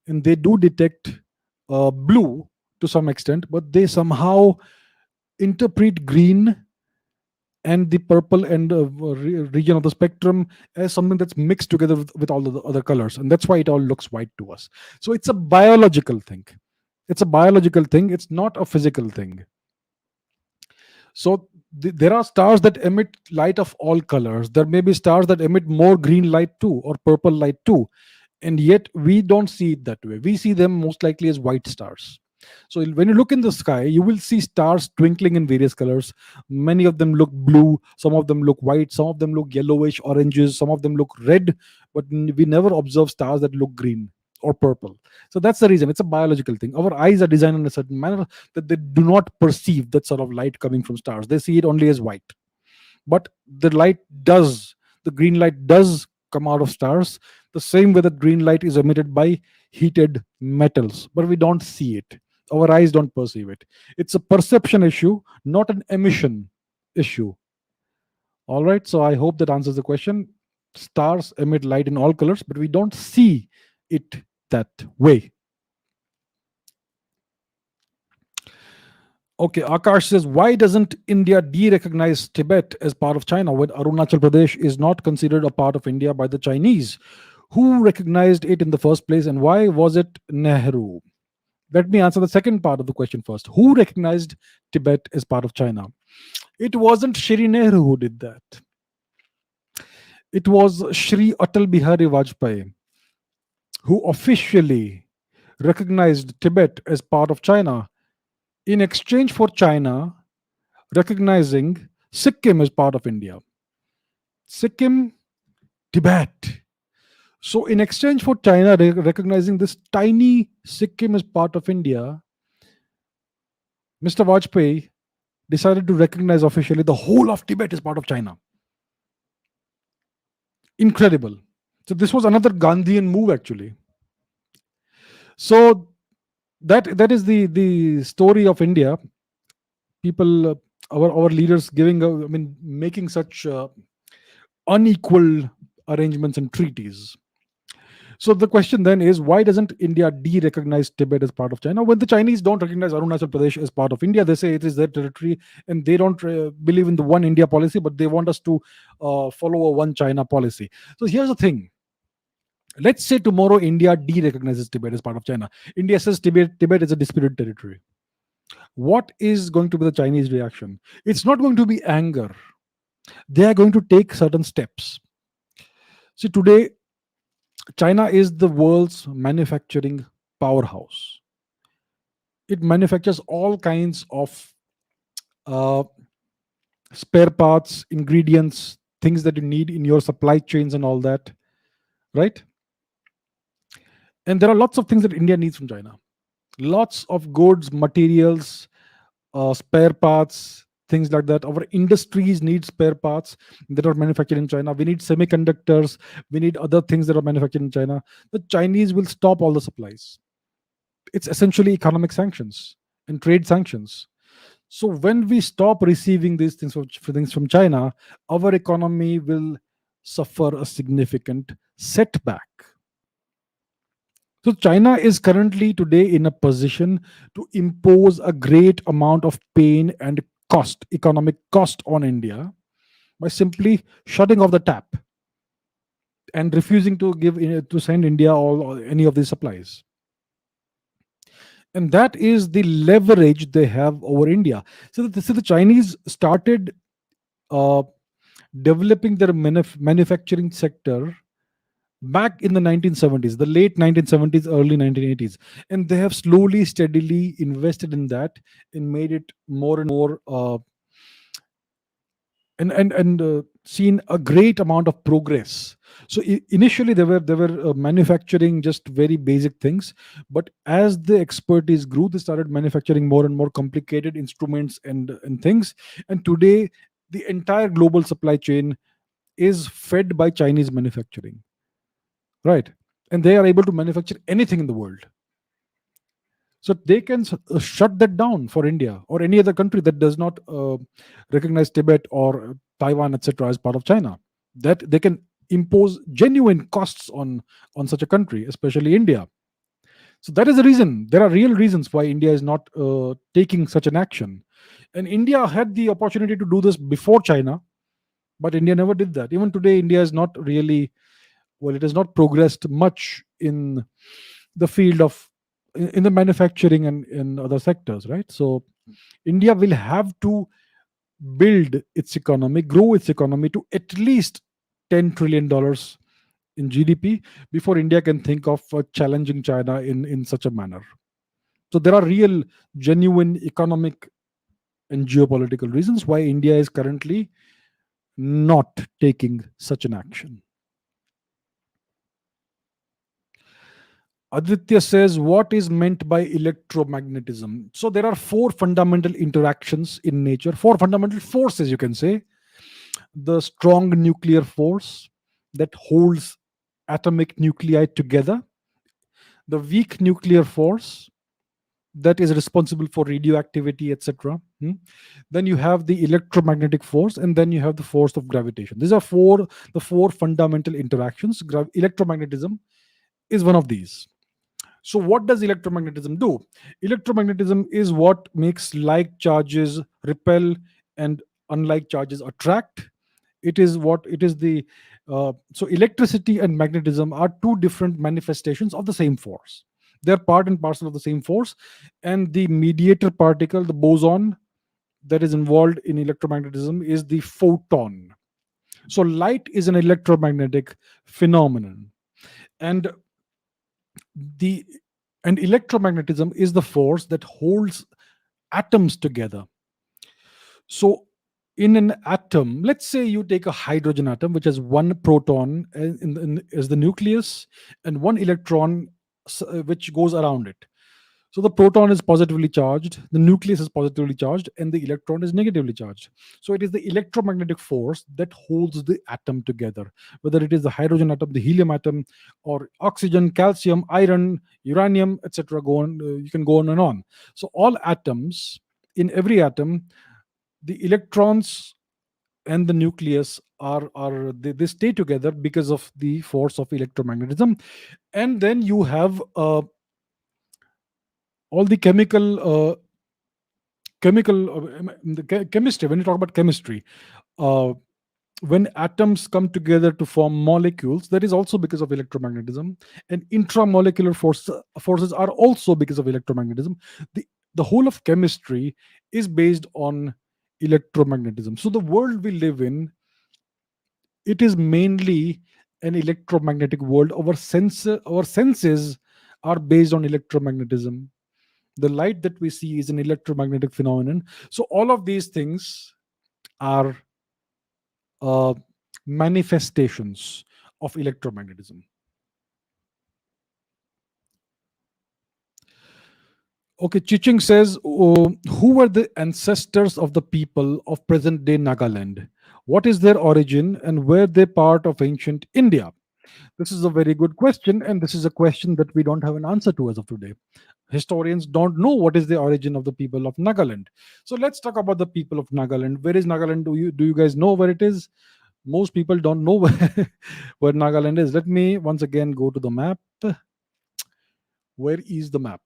and they do detect blue to some extent, but they somehow interpret green and the purple and region of the spectrum as something that's mixed together with all of the other colors, and that's why it all looks white to us. So it's a biological thing. It's a biological thing. It's not a physical thing. So there are stars that emit light of all colors. There may be stars that emit more green light too, or purple light too, and yet we don't see it that way. We see them most likely as white stars. So when you look in the sky, you will see stars twinkling in various colors. Many of them look blue, some of them look white, some of them look yellowish, oranges, some of them look red, but we never observe stars that look green or purple. So that's the reason. It's a biological thing. Our eyes are designed in a certain manner that they do not perceive that sort of light coming from stars. They see it only as white. But the green light does come out of stars the same way that green light is emitted by heated metals, but we don't see it. Our eyes don't perceive it. It's a perception issue, not an emission issue. All right, so I hope that answers the question. Stars emit light in all colors, but we don't see it that way. Okay, Akash says, why doesn't India de-recognize Tibet as part of China when Arunachal Pradesh is not considered a part of India by the Chinese? Who recognized it in the first place, and why was it Nehru? Let me answer the second part of the question first. Who recognized Tibet as part of China? It wasn't Shri Nehru who did that. It was Shri Atal Bihari Vajpayee who officially recognized Tibet as part of China in exchange for China recognizing Sikkim as part of India. Sikkim, Tibet. So, in exchange for China recognizing this tiny Sikkim as part of India, Mr. Vajpayee decided to recognize officially the whole of Tibet as part of China. Incredible. So, this was another Gandhian move, actually. So, that is the story of India. People, our leaders making such unequal arrangements and treaties. So the question then is, why doesn't India de-recognize Tibet as part of China? When the Chinese don't recognize Arunachal Pradesh as part of India, they say it is their territory, and they don't believe in the one India policy, but they want us to follow a one China policy. So here's the thing. Let's say tomorrow India de-recognizes Tibet as part of China. India says Tibet is a disputed territory. What is going to be the Chinese reaction? It's not going to be anger. They are going to take certain steps. See, today, China is the world's manufacturing powerhouse. It manufactures all kinds of uh, spare parts, ingredients, things that you need in your supply chains and all that, right? And there are lots of things that India needs from China. Lots of goods, materials, spare parts, things like that. Our industries need spare parts that are manufactured in China. We need semiconductors. We need other things that are manufactured in China. The Chinese will stop all the supplies. It's essentially economic sanctions and trade sanctions. So when we stop receiving these things from China, our economy will suffer a significant setback. So China is currently today in a position to impose a great amount of pain and cost, economic cost on India by simply shutting off the tap and refusing to send India all any of these supplies. And that is the leverage they have over India. So the Chinese started uh, developing their manufacturing sector back in the 1970s, the late 1970s, early 1980s, and they have slowly, steadily invested in that and made it more and more and seen a great amount of progress. So initially they were manufacturing just very basic things, but as the expertise grew, they started manufacturing more and more complicated instruments and things. And today, the entire global supply chain is fed by Chinese manufacturing, right? And they are able to manufacture anything in the world. So they can shut that down for India or any other country that does not recognize Tibet or Taiwan, etc., as part of China. That they can impose genuine costs on such a country, especially India. So that is the reason. There are real reasons why India is not taking such an action. And India had the opportunity to do this before China, but India never did that. Even today, India is not really, well, it has not progressed much in the field of, in the manufacturing and in other sectors, right? So India will have to build its economy, grow its economy to at least $10 trillion in GDP before India can think of challenging China in such a manner. So there are real, genuine economic and geopolitical reasons why India is currently not taking such an action. Aditya says, what is meant by electromagnetism? So there are four fundamental interactions in nature, four fundamental forces, you can say. The strong nuclear force that holds atomic nuclei together, the weak nuclear force that is responsible for radioactivity, etc. Then you have the electromagnetic force, and then you have the force of gravitation. These are the four fundamental interactions. Electromagnetism is one of these. So, what does electromagnetism do? Electromagnetism is what makes like charges repel and unlike charges attract. It is what it is the so electricity and magnetism are two different manifestations of the same force. They're part and parcel of the same force, and the mediator particle, the boson, that is involved in electromagnetism is the photon. So, light is an electromagnetic phenomenon, and the and electromagnetism is the force that holds atoms together. So in an atom, let's say you take a hydrogen atom which has one proton as the nucleus and one electron which goes around it. So the proton is positively charged, the nucleus is positively charged, and the electron is negatively charged. So it is the electromagnetic force that holds the atom together, whether it is the hydrogen atom, the helium atom, or oxygen, calcium, iron, uranium, etc. Go on, you can go on and on. So all atoms, in every atom, the electrons and the nucleus they stay together because of the force of electromagnetism. And then you have all the chemistry. When you talk about chemistry, uh, when atoms come together to form molecules, that is also because of electromagnetism, and intramolecular forces are also because of electromagnetism. The whole of chemistry is based on electromagnetism. So the world we live in, it is mainly an electromagnetic world. Our senses are based on electromagnetism. The light that we see is an electromagnetic phenomenon. So all of these things are uh, manifestations of electromagnetism. Okay, Chiching says, oh, who were the ancestors of the people of present day Nagaland? What is their origin and were they part of ancient India? This is a very good question, and this is a question that we don't have an answer to as of today. Historians don't know what is the origin of the people of Nagaland. So let's talk about the people of Nagaland. Where is Nagaland? Do you guys know where it is? Most people don't know where Nagaland is. Let me once again go to the map. Where is the map?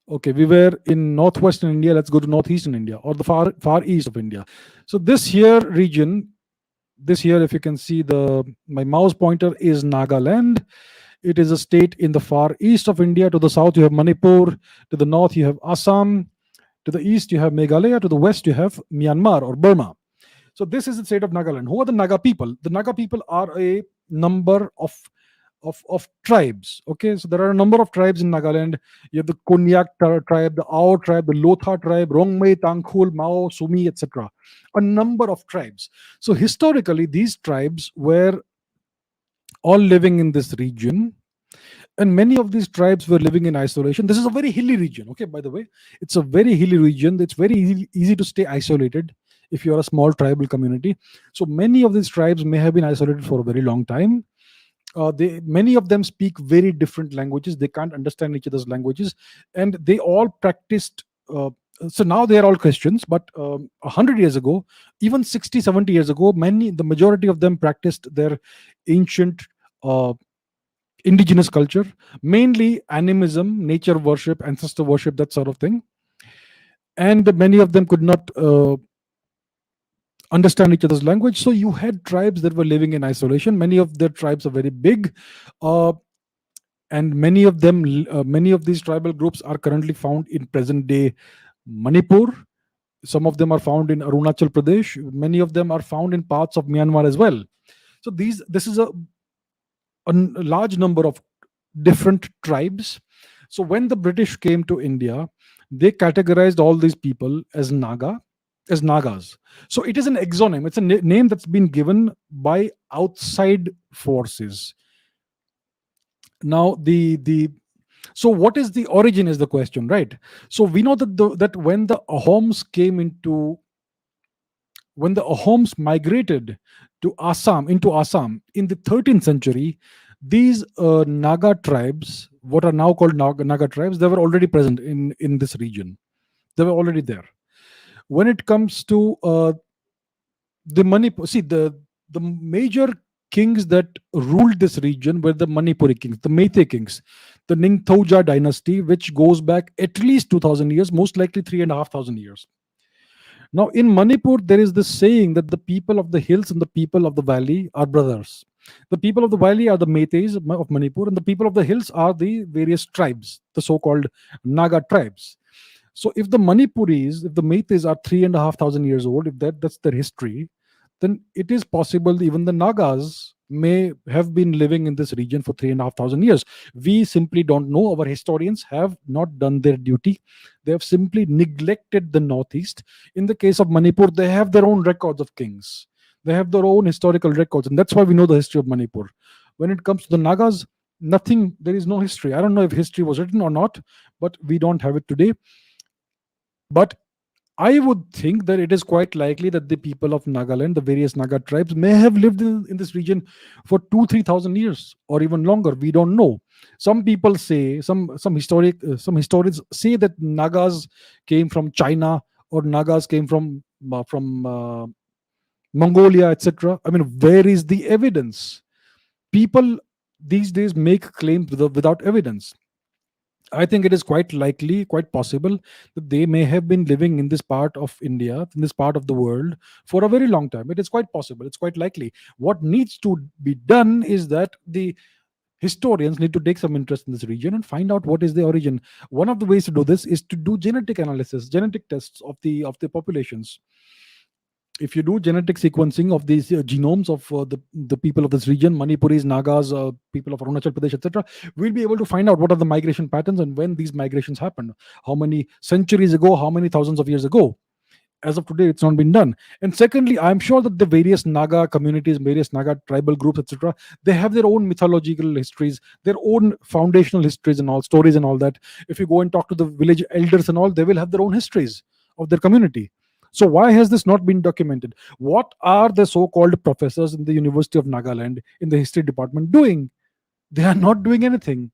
Okay, we were in northwestern India. Let's go to northeastern India, or the far east of India. So this here region, this here, if you can see my mouse pointer is Nagaland. It is a state in the far east of India. To the south you have Manipur, to the north you have Assam, to the east you have Meghalaya, to the west you have Myanmar or Burma. So this is the state of Nagaland. Who are the Naga people? The Naga people are a number of of tribes. Okay, so there are a number of tribes in Nagaland. You have the tribe, the Ao tribe, the Lotha tribe, Rongmei, Tangkhul, Mao, Sumi, etc. A number of tribes. So historically, these tribes were all living in this region, and many of these tribes were living in isolation. This is a very hilly region. Okay, by the way, it's a very hilly region. It's very easy to stay isolated if you're a small tribal community. So many of these tribes may have been isolated for a very long time. Many of them speak very different languages. They can't understand each other's languages, and they all practiced. So now they are all Christians, but 100 years ago, even 60, 70 years ago, the majority of them practiced their ancient uh, indigenous culture, mainly animism, nature worship, ancestor worship, that sort of thing. And many of them could not understand each other's language. So you had tribes that were living in isolation. Many of their tribes are very big. And many of these tribal groups are currently found in present day Manipur. Some of them are found in Arunachal Pradesh. Many of them are found in parts of Myanmar as well. So this is a large number of different tribes. So when the British came to India, they categorized all these people as Nagas. So it is an exonym. It's a name that's been given by outside forces. Now so what is the origin is the question, right? So we know that when the Ahoms migrated to Assam in the 13th century, these Naga tribes, what are now called Naga tribes, they were already present in this region. They were already there. When it comes to the Manipur, see, the major kings that ruled this region were the Manipuri kings, the Meitei kings, the Ningthauja dynasty, which goes back at least 2,000 years, most likely 3,500 years. Now, in Manipur, there is this saying that the people of the hills and the people of the valley are brothers. The people of the valley are the Meiteis of Manipur, and the people of the hills are the various tribes, the so-called Naga tribes. So, if the Manipuris, if the Meiteis are 3,500 years old, if that's their history, then it is possible that even the Nagas may have been living in this region for 3,500 years. We simply don't know. Our historians have not done their duty. They have simply neglected the Northeast. In the case of Manipur, they have their own records of kings. They have their own historical records, and that's why we know the history of Manipur. When it comes to the Nagas, nothing, there is no history. I don't know if history was written or not, but we don't have it today. But I would think that it is quite likely that the people of Nagaland, the various Naga tribes, may have lived in this region for 2,000-3,000 years or even longer. We don't know. Some people say, some historians say that Nagas came from China or Nagas came from Mongolia, etc. I mean, where is the evidence? People these days make claims without evidence. I think it is quite likely, quite possible that they may have been living in this part of India, in this part of the world for a very long time. It is quite possible. It's quite likely. What needs to be done is that the historians need to take some interest in this region and find out what is the origin. One of the ways to do this is to do genetic analysis, genetic tests of the populations. If you do genetic sequencing of these genomes of the people of this region, Manipuris, Nagas, people of Arunachal Pradesh, etc., we'll be able to find out what are the migration patterns and when these migrations happened, how many centuries ago, how many thousands of years ago. As of today, it's not been done. And secondly, I'm sure that the various Naga communities, various Naga tribal groups, etc., they have their own mythological histories, their own foundational histories and all, stories and all that. If you go and talk to the village elders and all, they will have their own histories of their community. So why has this not been documented? What are the so-called professors in the University of Nagaland in the history department doing? They are not doing anything.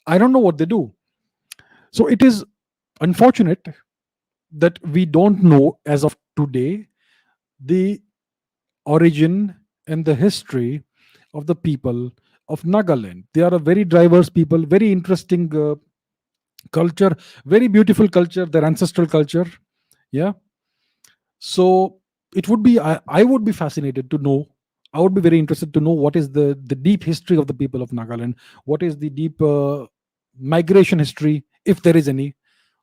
I don't know what they do. So it is unfortunate that we don't know as of today the origin and the history of the people of Nagaland. They are a very diverse people, very interesting culture, very beautiful culture, their ancestral culture. Yeah. So it would be, I would be fascinated to know. I would be very interested to know what is the deep history of the people of Nagaland. What is the deep migration history, if there is any,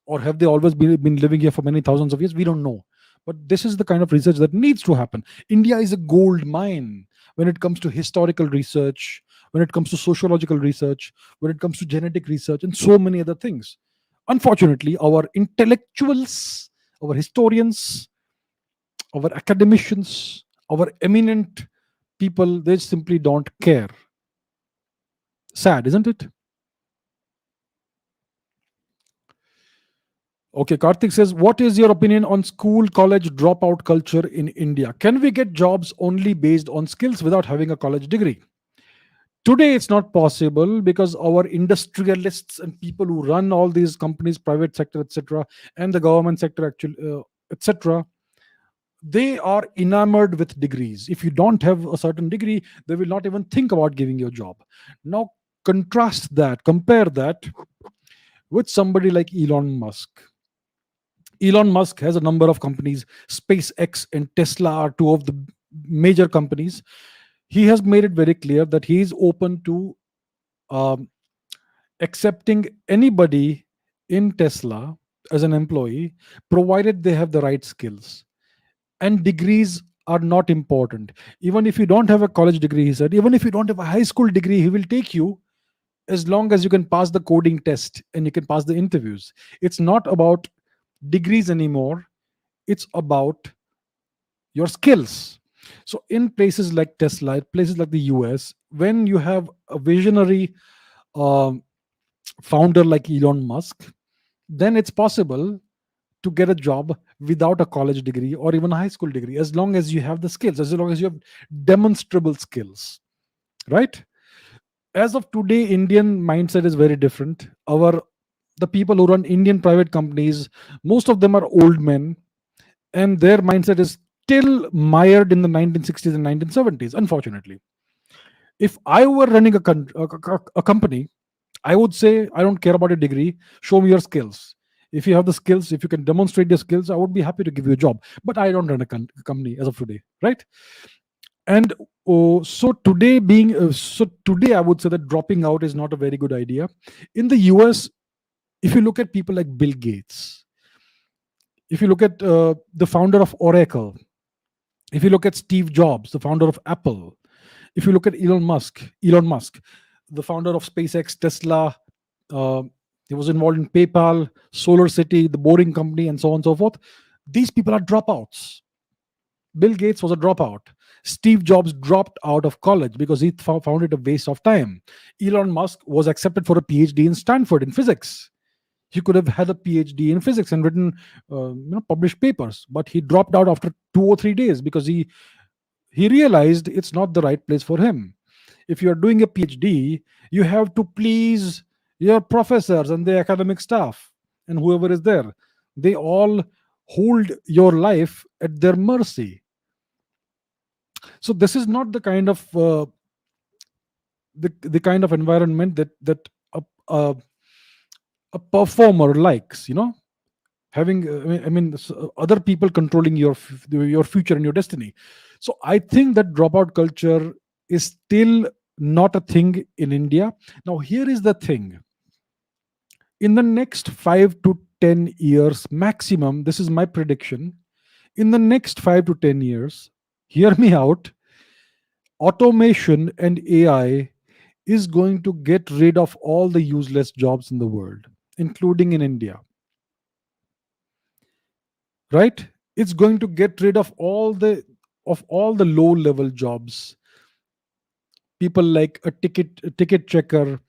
or have they always been living here for many thousands of years? We don't know. But this is the kind of research that needs to happen. India is a gold mine when it comes to historical research, when it comes to sociological research, when it comes to genetic research, and so many other things. Unfortunately, our intellectuals, our historians, our academicians, our eminent people, they simply don't care. Sad, isn't it? Okay, Karthik says, what is your opinion on school college dropout culture in India? Can we get jobs only based on skills without having a college degree? Today, it's not possible because our industrialists and people who run all these companies, private sector, etc., and the government sector, actually, etc., they are enamored with degrees. If you don't have a certain degree, they will not even think about giving you a job. Now, contrast that, compare that with somebody like Elon Musk. Elon Musk has a number of companies. SpaceX and Tesla are two of the major companies. He has made it very clear that he is open to um, accepting anybody in Tesla as an employee, provided they have the right skills. And degrees are not important. Even if you don't have a college degree, he said, even if you don't have a high school degree, he will take you as long as you can pass the coding test and you can pass the interviews. It's not about degrees anymore, it's about your skills. So in places like Tesla, places like the US, when you have a visionary um, founder like Elon Musk, then it's possible to get a job without a college degree or even a high school degree, as long as you have the skills, as long as you have demonstrable skills, right? As of today, Indian mindset is very different. Our The people who run Indian private companies, most of them are old men, and their mindset is still mired in the 1960s and 1970s, unfortunately. If I were running a company, I would say, I don't care about a degree, show me your skills. If you have the skills, if you can demonstrate your skills, I would be happy to give you a job. But I don't run a company as of today, right? And so today I would say that dropping out is not a very good idea. In the US, if you look at people like Bill Gates, if you look at the founder of Oracle, if you look at Steve Jobs, the founder of Apple, if you look at Elon Musk, the founder of SpaceX, Tesla, uh, he was involved in PayPal, Solar City, the Boring Company, and so on and so forth. These people are dropouts. Bill Gates was a dropout. Steve Jobs dropped out of college because he found it a waste of time. Elon Musk was accepted for a PhD in Stanford in physics. He could have had a PhD in physics and written, published papers, but he dropped out after 2 or 3 days because he realized it's not the right place for him. If you're doing a PhD, you have to please your professors and the academic staff and whoever is there. They all hold your life at their mercy. So this is not the kind of environment that a, a performer likes. Having other people controlling your future and your destiny. So I think that dropout culture is still not a thing in India. Now here is the thing: in the next 5 to 10 years maximum, this is my prediction, in the next 5 to 10 years, hear me out, automation and AI is going to get rid of all the useless jobs in the world, including in India, right? It's going to get rid of all the low level jobs. People like a ticket checker,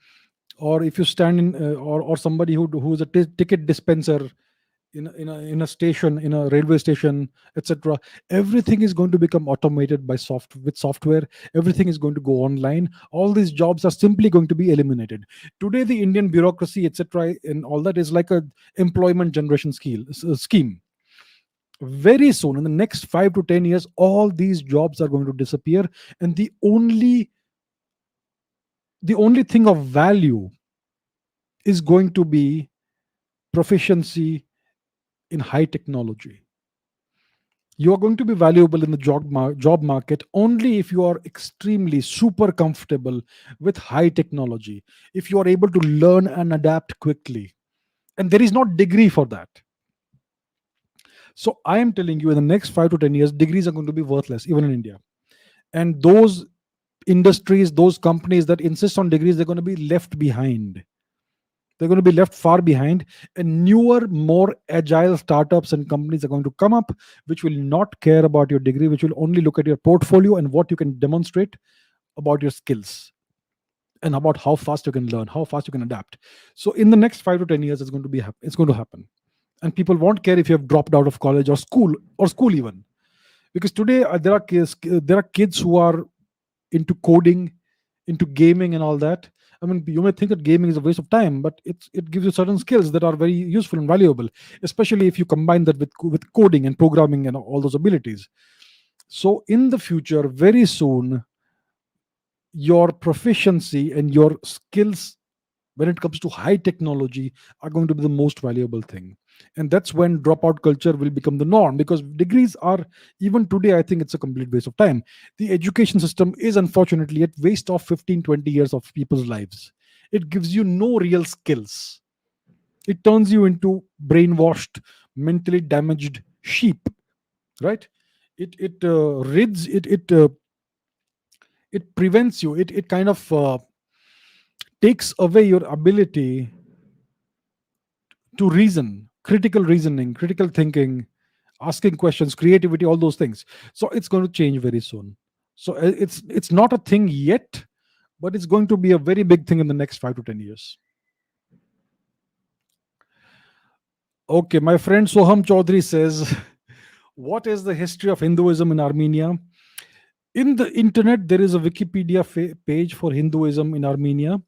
or if you stand in or somebody who's a ticket dispenser in a station, in a railway station, etc. Everything is going to become automated with software. Everything is going to go online. All these jobs are simply going to be eliminated. Today the Indian bureaucracy, etc., and all that is like a employment generation scheme. Very soon, in the next 5 to 10 years, all these jobs are going to disappear, and the only thing of value is going to be proficiency in high technology. You are going to be valuable in the job market only if you are extremely super comfortable with high technology, if you are able to learn and adapt quickly, and there is no degree for that. So I am telling you, in the next 5 to 10 years, degrees are going to be worthless even in India. And those industries, those companies that insist on degrees, they're going to be left behind. They're going to be left far behind, and newer, more agile startups and companies are going to come up, which will not care about your degree, which will only look at your portfolio and what you can demonstrate about your skills and about how fast you can learn, how fast you can adapt. So in the next 5 to 10 years, it's going to it's going to happen, and people won't care if you have dropped out of college or school even, because today there are kids who are into coding, into gaming, and all that. I mean, you may think that gaming is a waste of time, but it gives you certain skills that are very useful and valuable, especially if you combine that with coding and programming and all those abilities. So in the future, very soon, your proficiency and your skills when it comes to high technology are going to be the most valuable thing. And that's when dropout culture will become the norm, because degrees are, even today, I think it's a complete waste of time. The education system is unfortunately a waste of 15-20 years of people's lives. It gives you no real skills. It turns you into brainwashed, mentally damaged sheep, right? It rids it prevents you, it kind of takes away your ability to reason, critical reasoning, critical thinking, asking questions, creativity, all those things. So it's going to change very soon. So it's not a thing yet, but it's going to be a very big thing in the next 5 to 10 years. Okay, my friend Soham Chaudhary says, what is the history of Hinduism in Armenia? In the internet, there is a Wikipedia page for Hinduism in Armenia.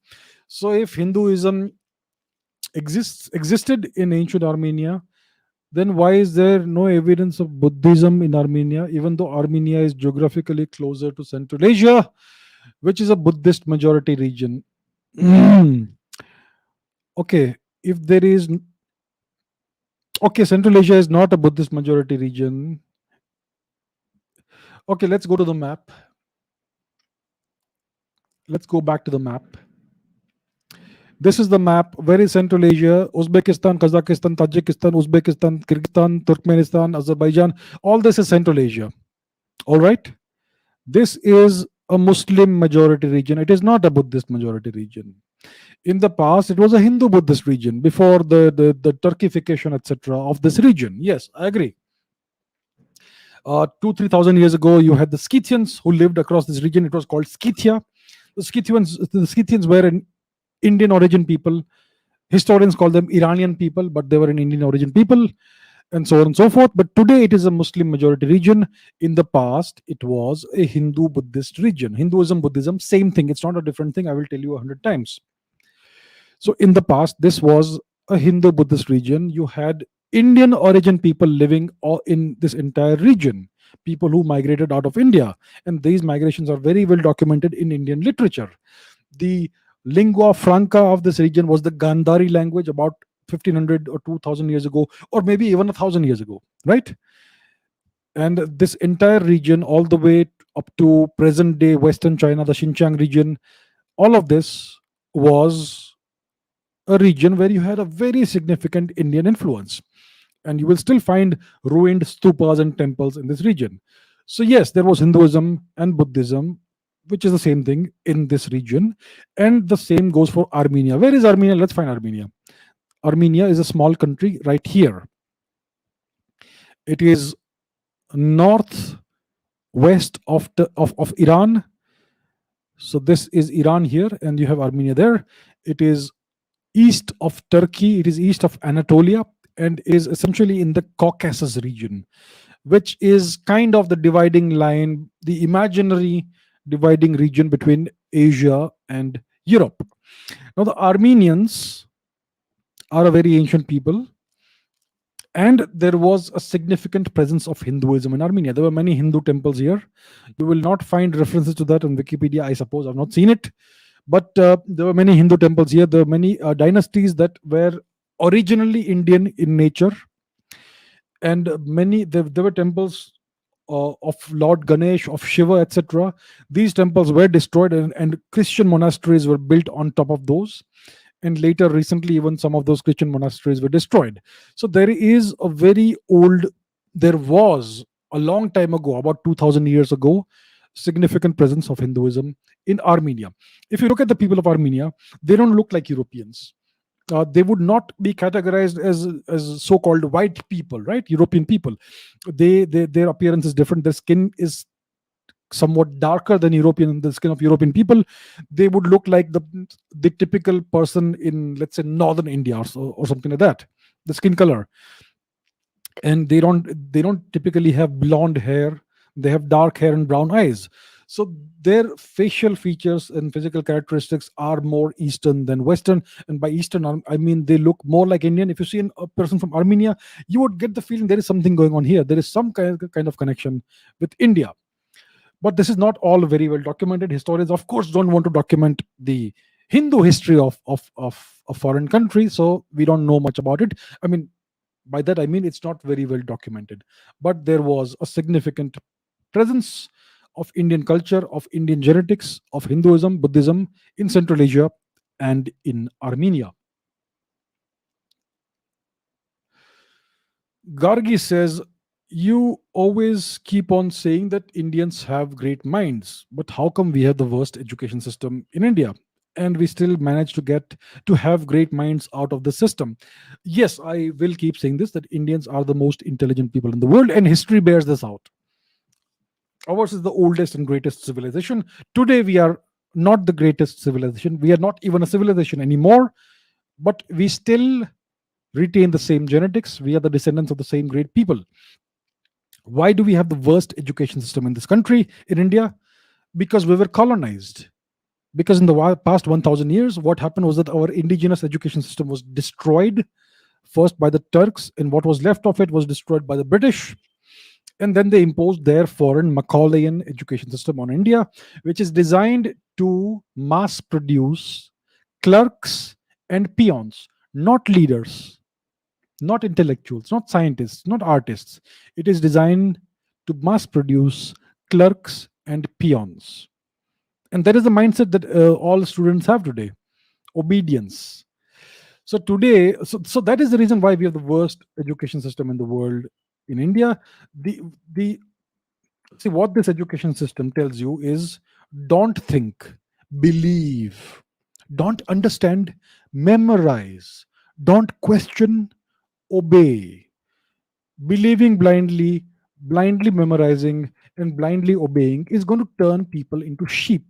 So if Hinduism existed in ancient Armenia, then why is there no evidence of Buddhism in Armenia, even though Armenia is geographically closer to Central Asia, which is a Buddhist majority region? Okay, if there is. Okay, Central Asia is not a Buddhist majority region. Okay, let's go to the map. Let's go back to the map. This is the map. Where is Central Asia? Uzbekistan, Kazakhstan, Tajikistan, Uzbekistan, Kyrgyzstan, Turkmenistan, Azerbaijan. All this is Central Asia. All right. This is a Muslim majority region. It is not a Buddhist majority region. In the past, it was a Hindu Buddhist region before the Turkification, etc., of this region. Yes, I agree. 2,000-3,000 years ago, you had the Scythians who lived across this region. It was called Scythia. The Scythians were an Indian origin people. Historians call them Iranian people, but they were an Indian origin people, and so on and so forth. But today it is a Muslim majority region. In the past, it was a Hindu Buddhist region. Hinduism, Buddhism, same thing. It's not a different thing. I will tell you 100 times. So in the past, this was a Hindu Buddhist region. You had Indian origin people living in this entire region, people who migrated out of India. And these migrations are very well documented in Indian literature. The lingua franca of this region was the Gandhari language about 1500 or 2000 years ago, or maybe even 1000 years ago, right? And this entire region, all the way up to present day Western China, the Xinjiang region, all of this was a region where you had a very significant Indian influence. And you will still find ruined stupas and temples in this region. So, yes, there was Hinduism and Buddhism, which is the same thing in this region. And the same goes for Armenia. Where is Armenia? Let's find Armenia. Armenia is a small country right here. It is northwest of Iran. So this is Iran here, and you have Armenia there. It is east of Turkey. It is east of Anatolia, and is essentially in the Caucasus region, which is kind of the dividing line, the imaginary dividing region between Asia and Europe. Now, the Armenians are a very ancient people, and there was a significant presence of Hinduism in Armenia. There were many Hindu temples here. You will not find references to that on Wikipedia, I suppose. I've not seen it. But there were many Hindu temples here. There were many dynasties that were originally Indian in nature. And there were temples of Lord Ganesh, of Shiva, etc. These temples were destroyed, and Christian monasteries were built on top of those. And later, recently, even some of those Christian monasteries were destroyed. So there was a long time ago, about 2000 years ago, significant presence of Hinduism in Armenia. If you look at the people of Armenia, they don't look like Europeans. They would not be categorized as so-called white people, right? European people. Their appearance is different. Their skin is somewhat darker than the skin of European people. They would look like the typical person in, let's say, northern India, or something like that. The skin color, and they don't typically have blonde hair. They have dark hair and brown eyes. So their facial features and physical characteristics are more Eastern than Western. And by Eastern, I mean they look more like Indian. If you see a person from Armenia, you would get the feeling there is something going on here. There is some kind of connection with India. But this is not all very well documented. Historians, of course, don't want to document the Hindu history of a foreign country, so we don't know much about it. I mean, by that I mean it's not very well documented. But there was a significant presence of Indian culture, of Indian genetics, of Hinduism, Buddhism in Central Asia and in Armenia. Gargi says, you always keep on saying that Indians have great minds, but how come we have the worst education system in India? And we still manage to have great minds out of the system. Yes, I will keep saying this, that Indians are the most intelligent people in the world, and history bears this out. Ours is the oldest and greatest civilization. Today, we are not the greatest civilization. We are not even a civilization anymore, but we still retain the same genetics. We are the descendants of the same great people. Why do we have the worst education system in this country, in India? Because we were colonized. Because in the past 1000 years, what happened was that our indigenous education system was destroyed first by the Turks, and what was left of it was destroyed by the British. And then they imposed their foreign Macaulayan education system on India, which is designed to mass produce clerks and peons, not leaders, not intellectuals, not scientists, not artists. It is designed to mass produce clerks and peons. And that is the mindset that all students have today: obedience. So today, so that is the reason why we have the worst education system in the world in India. The See, what this education system tells you is, don't think, believe, don't understand, memorize, don't question, obey. Believing blindly, blindly memorizing, and blindly obeying is going to turn people into sheep.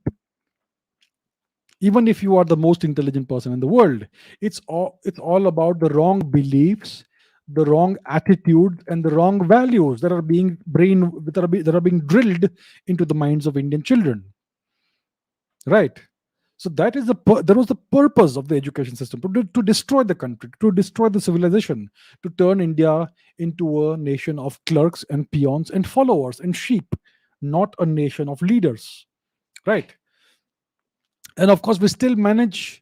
Even if you are the most intelligent person in the world, it's all about the wrong beliefs, the wrong attitude, and the wrong values that are being drilled into the minds of Indian children, right? So that was the purpose of the education system, to destroy the country, to destroy the civilization, to turn India into a nation of clerks and peons and followers and sheep, not a nation of leaders, right? And of course, we still manage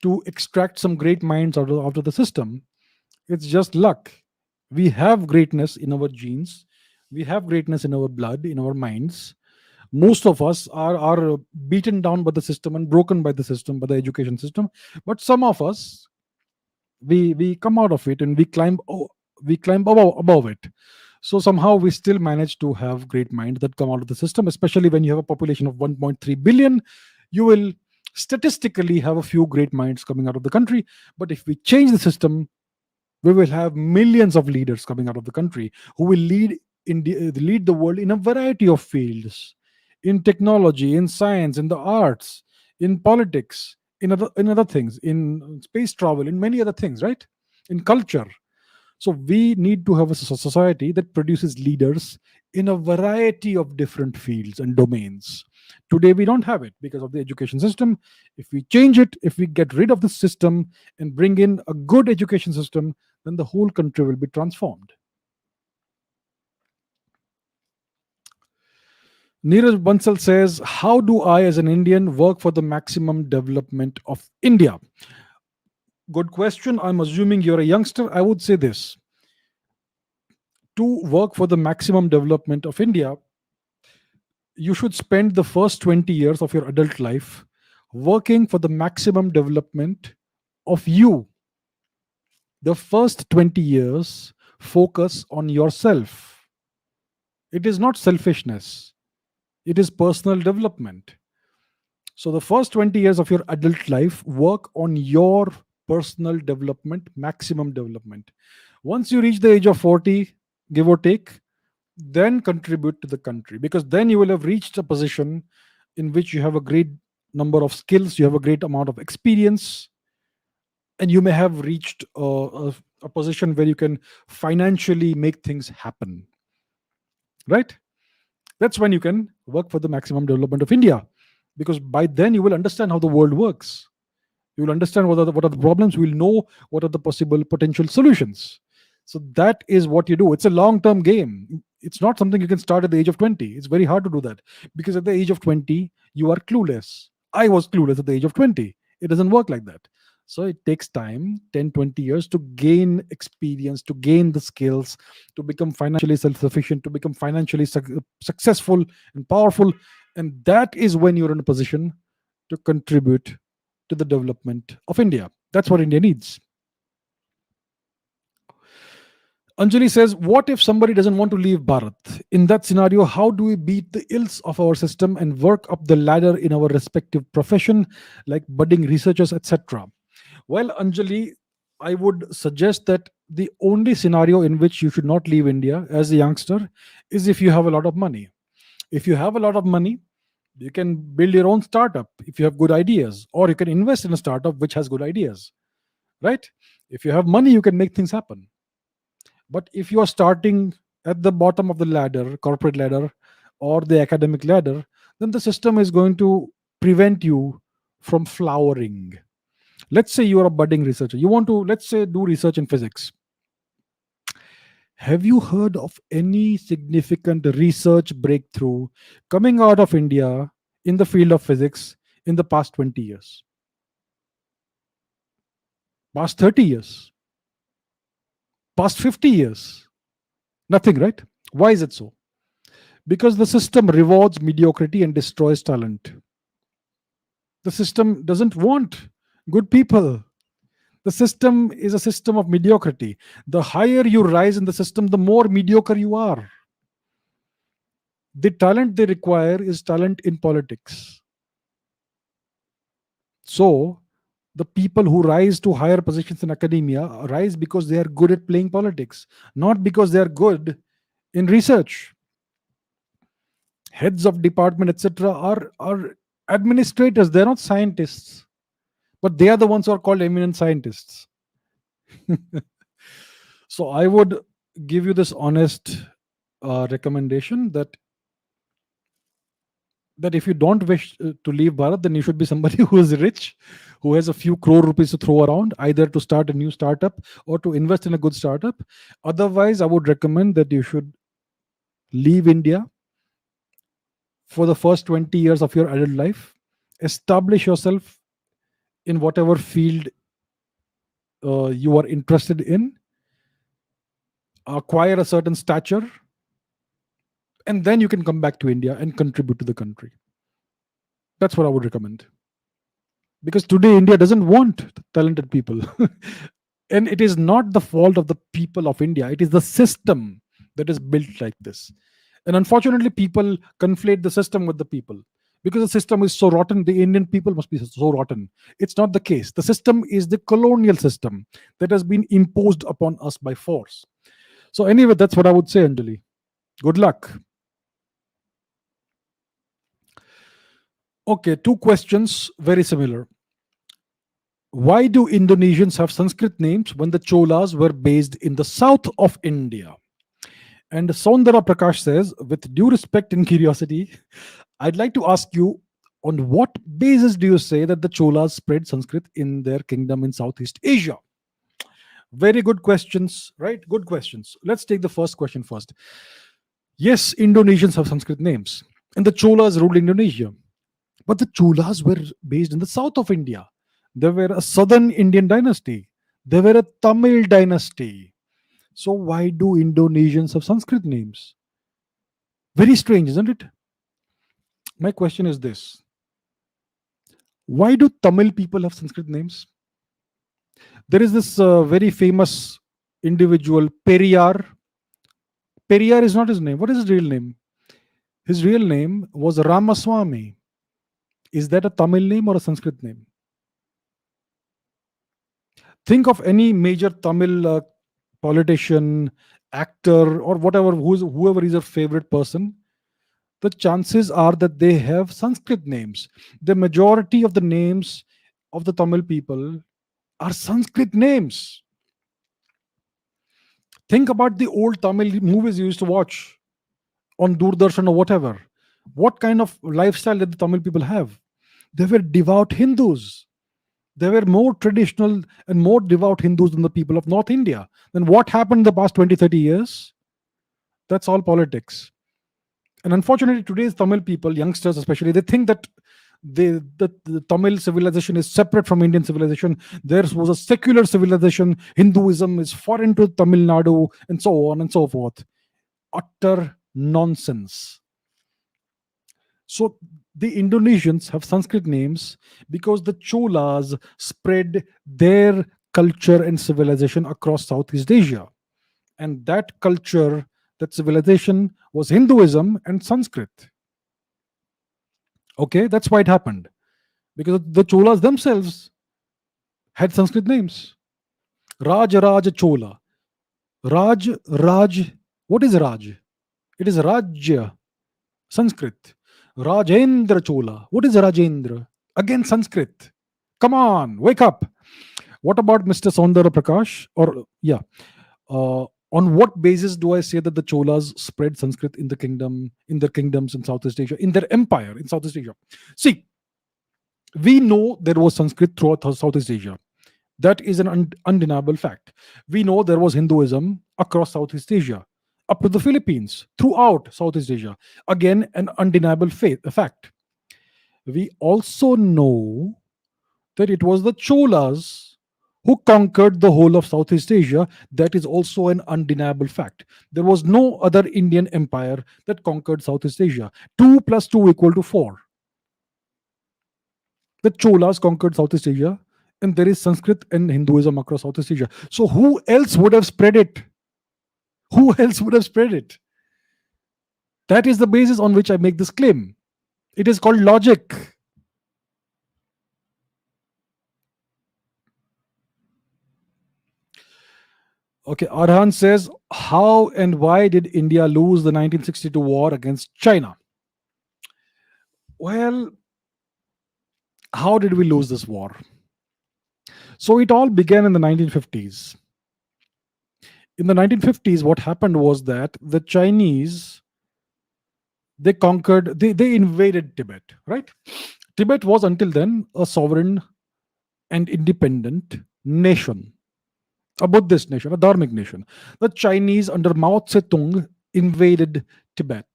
to extract some great minds out of the system. It's just luck. We have greatness in our genes, we have greatness in our blood, in our minds. Most of us are beaten down by the system and broken by the system, by the education system. But some of us, we come out of it and we climb above it. So somehow we still manage to have great minds that come out of the system, especially when you have a population of 1.3 billion. You will statistically have a few great minds coming out of the country. But if we change the system, we will have millions of leaders coming out of the country who will lead the world in a variety of fields, in technology, in science, in the arts, in politics, in other things, in space travel, in many other things, right? In culture. So we need to have a society that produces leaders in a variety of different fields and domains. Today we don't have it because of the education system. If we change it, if we get rid of the system and bring in a good education system, then the whole country will be transformed. Neeraj Bansal says, how do I as an Indian work for the maximum development of India? Good question. I'm assuming you're a youngster. I would say this: to work for the maximum development of India, you should spend the first 20 years of your adult life working for the maximum development of you. The first 20 years, focus on yourself. It is not selfishness. It is personal development. So the first 20 years of your adult life, work on your personal development, maximum development. Once you reach the age of 40, give or take, then contribute to the country, because then you will have reached a position in which you have a great number of skills, you have a great amount of experience, and you may have reached a position where you can financially make things happen, right? That's when you can work for the maximum development of India, because by then you will understand how the world works. You will understand what are the problems. We will know what are the possible potential solutions. So that is what you do. It's a long term game. It's not something you can start at the age of 20. It's very hard to do that, because at the age of 20 you are clueless. I was clueless at the age of 20. It doesn't work like that. So it takes time, 10, 20 years, to gain experience, to gain the skills, to become financially self sufficient, to become financially successful and powerful. And that is when you're in a position to contribute to the development of India. That's what India needs. Anjali says, what if somebody doesn't want to leave Bharat? In that scenario, how do we beat the ills of our system and work up the ladder in our respective profession, like budding researchers, etc.? Well, Anjali, I would suggest that the only scenario in which you should not leave India as a youngster is if you have a lot of money. If you have a lot of money, you can build your own startup if you have good ideas, or you can invest in a startup which has good ideas, right? If you have money, you can make things happen. But if you are starting at the bottom of the ladder, corporate ladder, or the academic ladder, then the system is going to prevent you from flowering. Let's say you are a budding researcher. You want to, let's say, do research in physics. Have you heard of any significant research breakthrough coming out of India in the field of physics in the past 20 years? Past 30 years? Past 50 years? Nothing, right? Why is it so? Because the system rewards mediocrity and destroys talent. The system doesn't want good people. The system is a system of mediocrity. The higher you rise in the system, the more mediocre you are. The talent they require is talent in politics. So, the people who rise to higher positions in academia rise because they are good at playing politics, not because they are good in research. Heads of department, etc., are administrators. They're not scientists, but they are the ones who are called eminent scientists. So I would give you this honest recommendation that if you don't wish to leave Bharat, then you should be somebody who is rich, who has a few crore rupees to throw around, either to start a new startup or to invest in a good startup. Otherwise, I would recommend that you should leave India for the first 20 years of your adult life, establish yourself in whatever field you are interested in, acquire a certain stature, and then you can come back to India and contribute to the country. That's what I would recommend. Because today India doesn't want talented people. And it is not the fault of the people of India, it is the system that is built like this. And unfortunately, people conflate the system with the people. Because the system is so rotten, the Indian people must be so rotten. It's not the case. The system is the colonial system that has been imposed upon us by force. So, anyway, that's what I would say, Anjali. Good luck. Okay, two questions, very similar. Why do Indonesians have Sanskrit names when the Cholas were based in the south of India? And Saundara Prakash says, with due respect and curiosity, I'd like to ask you, on what basis do you say that the Cholas spread Sanskrit in their kingdom in Southeast Asia? Very good questions, right? Good questions. Let's take the first question first. Yes, Indonesians have Sanskrit names, and the Cholas ruled Indonesia. But the Cholas were based in the south of India. They were a southern Indian dynasty. They were a Tamil dynasty. So why do Indonesians have Sanskrit names? Very strange, isn't it? My question is this. Why do Tamil people have Sanskrit names? There is this very famous individual, Periyar. Periyar is not his name. What is his real name? His real name was Ramaswamy. Is that a Tamil name or a Sanskrit name? Think of any major Tamil politician, actor, or whatever, whoever is your favorite person. The chances are that they have Sanskrit names. The majority of the names of the Tamil people are Sanskrit names. Think about the old Tamil movies you used to watch on Doordarshan or whatever. What kind of lifestyle did the Tamil people have? They were devout Hindus. They were more traditional and more devout Hindus than the people of North India. Then what happened in the past 20, 30 years? That's all politics. And unfortunately, today's Tamil people, youngsters especially, they think that the Tamil civilization is separate from Indian civilization. There was a secular civilization. Hinduism is foreign to Tamil Nadu, and so on and so forth. Utter nonsense. So the Indonesians have Sanskrit names because the Cholas spread their culture and civilization across Southeast Asia. And that culture, that civilization was Hinduism and Sanskrit. Okay, that's why it happened. Because the Cholas themselves had Sanskrit names. Raj Chola. Raj. What is Raj? It is Rajya, Sanskrit. Rajendra Chola. What is Rajendra? Again, Sanskrit. Come on, wake up. What about Mr. Saundara Prakash? On what basis do I say that the Cholas spread Sanskrit in the kingdom, in their kingdoms in Southeast Asia, in their empire in Southeast Asia? See, we know there was Sanskrit throughout Southeast Asia. That is an undeniable fact. We know there was Hinduism across Southeast Asia, up to the Philippines, throughout Southeast Asia. Again, an undeniable fact. We also know that it was the Cholas who conquered the whole of Southeast Asia. That is also an undeniable fact. There was no other Indian empire that conquered Southeast Asia. 2 plus 2 equal to 4. The Cholas conquered Southeast Asia, and there is Sanskrit and Hinduism across Southeast Asia. So who else would have spread it? Who else would have spread it? That is the basis on which I make this claim. It is called logic. Okay, Arhan says, how and why did India lose the 1962 war against China? Well, how did we lose this war? So it all began in the 1950s. In the 1950s, what happened was that the Chinese, they conquered, they invaded Tibet, right? Tibet was until then a sovereign and independent nation, a Buddhist nation, a Dharmic nation. The Chinese under Mao Zedong invaded Tibet.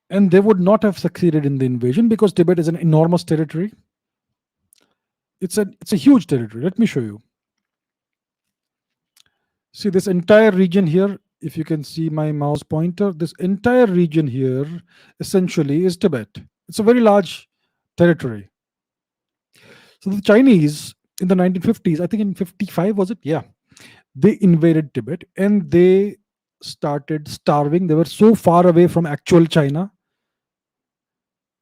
And they would not have succeeded in the invasion because Tibet is an enormous territory. It's a huge territory. Let me show you. See this entire region here, if you can see my mouse pointer, this entire region here essentially is Tibet. It's a very large territory. So the Chinese in the 1950s, I think in 55 was it? Yeah. They invaded Tibet and they started starving. They were so far away from actual China,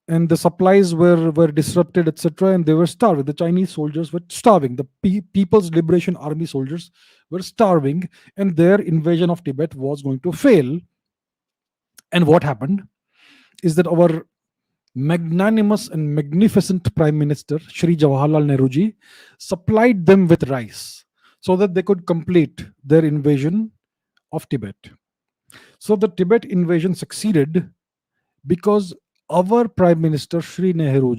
and the supplies were disrupted, etc., and they were starving. The Chinese soldiers were starving. The People's Liberation Army soldiers were starving, and their invasion of Tibet was going to fail. And what happened is that our magnanimous and magnificent Prime Minister, Shri Jawaharlal Nehru, supplied them with rice so that they could complete their invasion of Tibet. So the Tibet invasion succeeded because our Prime Minister, Shri Nehru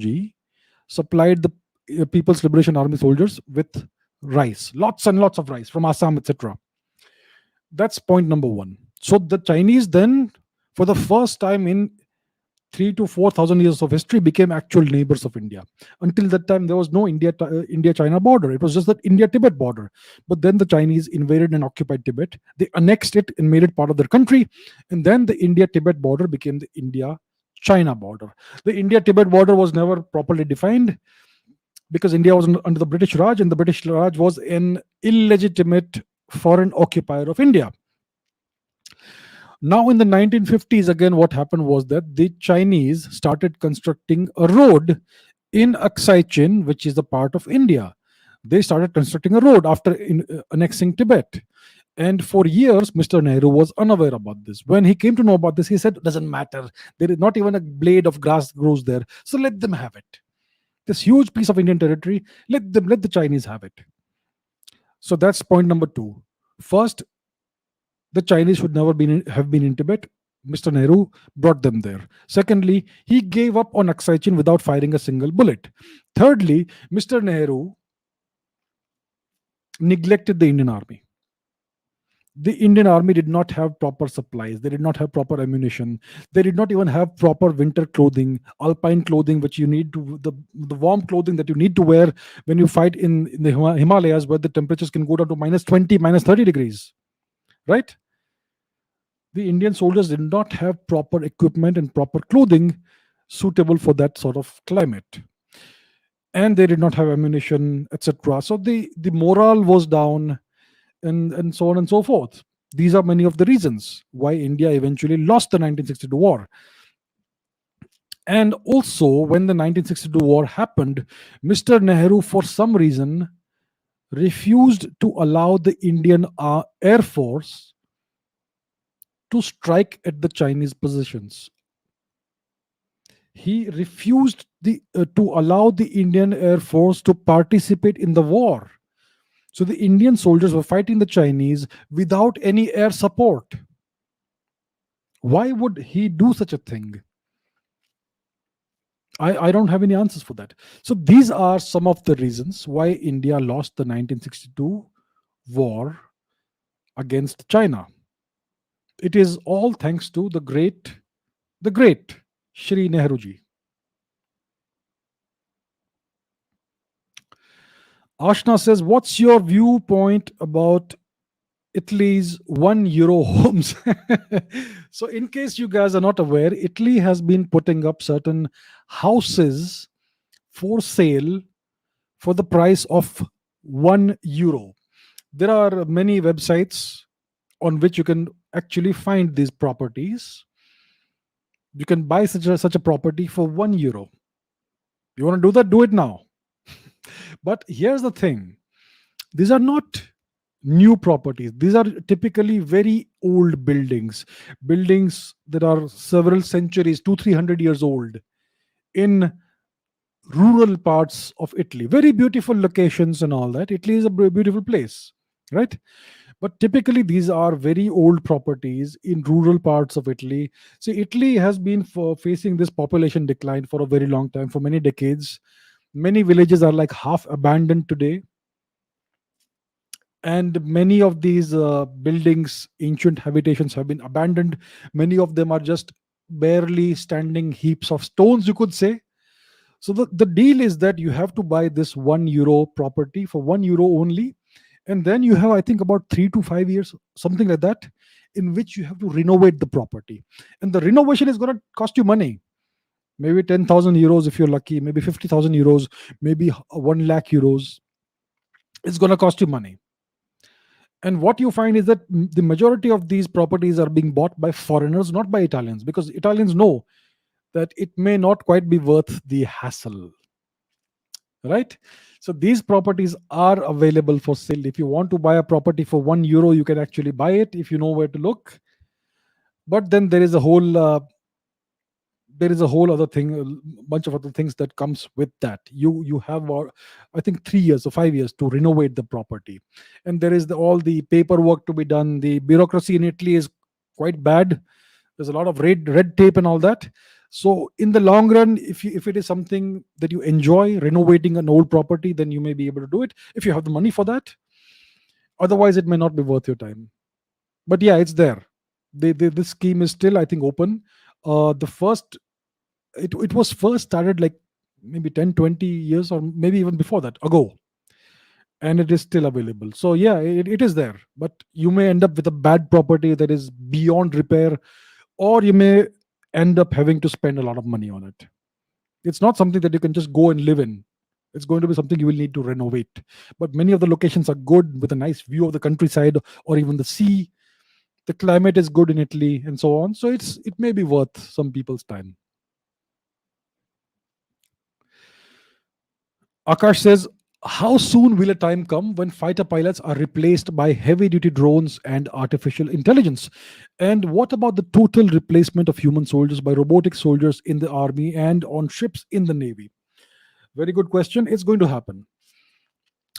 supplied the People's Liberation Army soldiers with rice, lots and lots of rice from Assam, etc. That's point number one. So the Chinese then, for the first time in 3 to 4,000 years of history, became actual neighbors of India. Until that time, there was no India-China border. It was just the India-Tibet border. But then the Chinese invaded and occupied Tibet. They annexed it and made it part of their country. And then the India-Tibet border became the India-China border. The India-Tibet border was never properly defined because India was under the British Raj, and the British Raj was an illegitimate foreign occupier of India. Now, in the 1950s, again, what happened was that the Chinese started constructing a road in Aksai Chin, which is a part of India. They started constructing a road after annexing Tibet. And for years, Mr. Nehru was unaware about this. When he came to know about this, he said, doesn't matter. There is not even a blade of grass grows there. So let them have it. This huge piece of Indian territory, let the Chinese have it. So that's point number two. First, the Chinese should never have been in Tibet. Mr. Nehru brought them there. Secondly, he gave up on Aksai Chin without firing a single bullet. Thirdly, Mr. Nehru neglected the Indian army. The Indian army did not have proper supplies. They did not have proper ammunition. They did not even have proper winter clothing, alpine clothing, which you need to, the warm clothing that you need to wear when you fight in the Himalayas, where the temperatures can go down to minus 20, minus 30 degrees, right? The Indian soldiers did not have proper equipment and proper clothing suitable for that sort of climate. And they did not have ammunition, etc. So the morale was down, and so on and so forth. These are many of the reasons why India eventually lost the 1962 war. And also, when the 1962 war happened, Mr. Nehru, for some reason, refused to allow the Indian Air Force to strike at the Chinese positions. He refused to allow the Indian Air Force to participate in the war. So the Indian soldiers were fighting the Chinese without any air support. Why would he do such a thing? I don't have any answers for that. So these are some of the reasons why India lost the 1962 war against China. It is all thanks to the great Shri Nehruji. Ashna says, what's your viewpoint about Italy's €1 homes? So, in case you guys are not aware, Italy has been putting up certain houses for sale for the price of €1. There are many websites on which you can actually find these properties. You can buy such a property for €1. You want to do that? Do it now. But here's the thing, these are not new properties. These are typically very old buildings that are several centuries, 200-300 years old, in rural parts of Italy. Very beautiful locations and all that. Italy is a beautiful place, right? But typically these are very old properties in rural parts of Italy. So Italy has been facing this population decline for a very long time, for many decades. Many villages are like half abandoned today, and many of these buildings, ancient habitations, have been abandoned. Many of them are just barely standing heaps of stones, you could say. So the deal is that you have to buy this €1 property for €1 only, and then you have, I think, about 3 to 5 years, something like that, in which you have to renovate the property. And the renovation is going to cost you money. Maybe €10,000 if you're lucky, maybe €50,000, maybe €1 lakh. It's going to cost you money. And what you find is that the majority of these properties are being bought by foreigners, not by Italians, because Italians know that it may not quite be worth the hassle. Right? So these properties are available for sale. If you want to buy a property for €1, you can actually buy it if you know where to look. But then there is a whole other thing, a bunch of other things that comes with that. You have I think 3 years or 5 years to renovate the property, and there is all the paperwork to be done. The bureaucracy in Italy is quite bad. There's a lot of red tape and all that. So in the long run, if it is something that you enjoy, renovating an old property, then you may be able to do it if you have the money for that. Otherwise, it may not be worth your time. But yeah, it's there. This scheme is still, I think, open. The first it was first started like maybe 10-20 years, or maybe even before that ago, and it is still available. So yeah, it is there, but you may end up with a bad property that is beyond repair, or you may end up having to spend a lot of money on it. It's not something that you can just go and live in. It's going to be something you will need to renovate. But many of the locations are good, with a nice view of the countryside or even the sea. The climate is good in Italy, and so on. So it may be worth some people's time. Akash says, how soon will a time come when fighter pilots are replaced by heavy duty drones and artificial intelligence? And what about the total replacement of human soldiers by robotic soldiers in the army and on ships in the navy? Very good question. It's going to happen.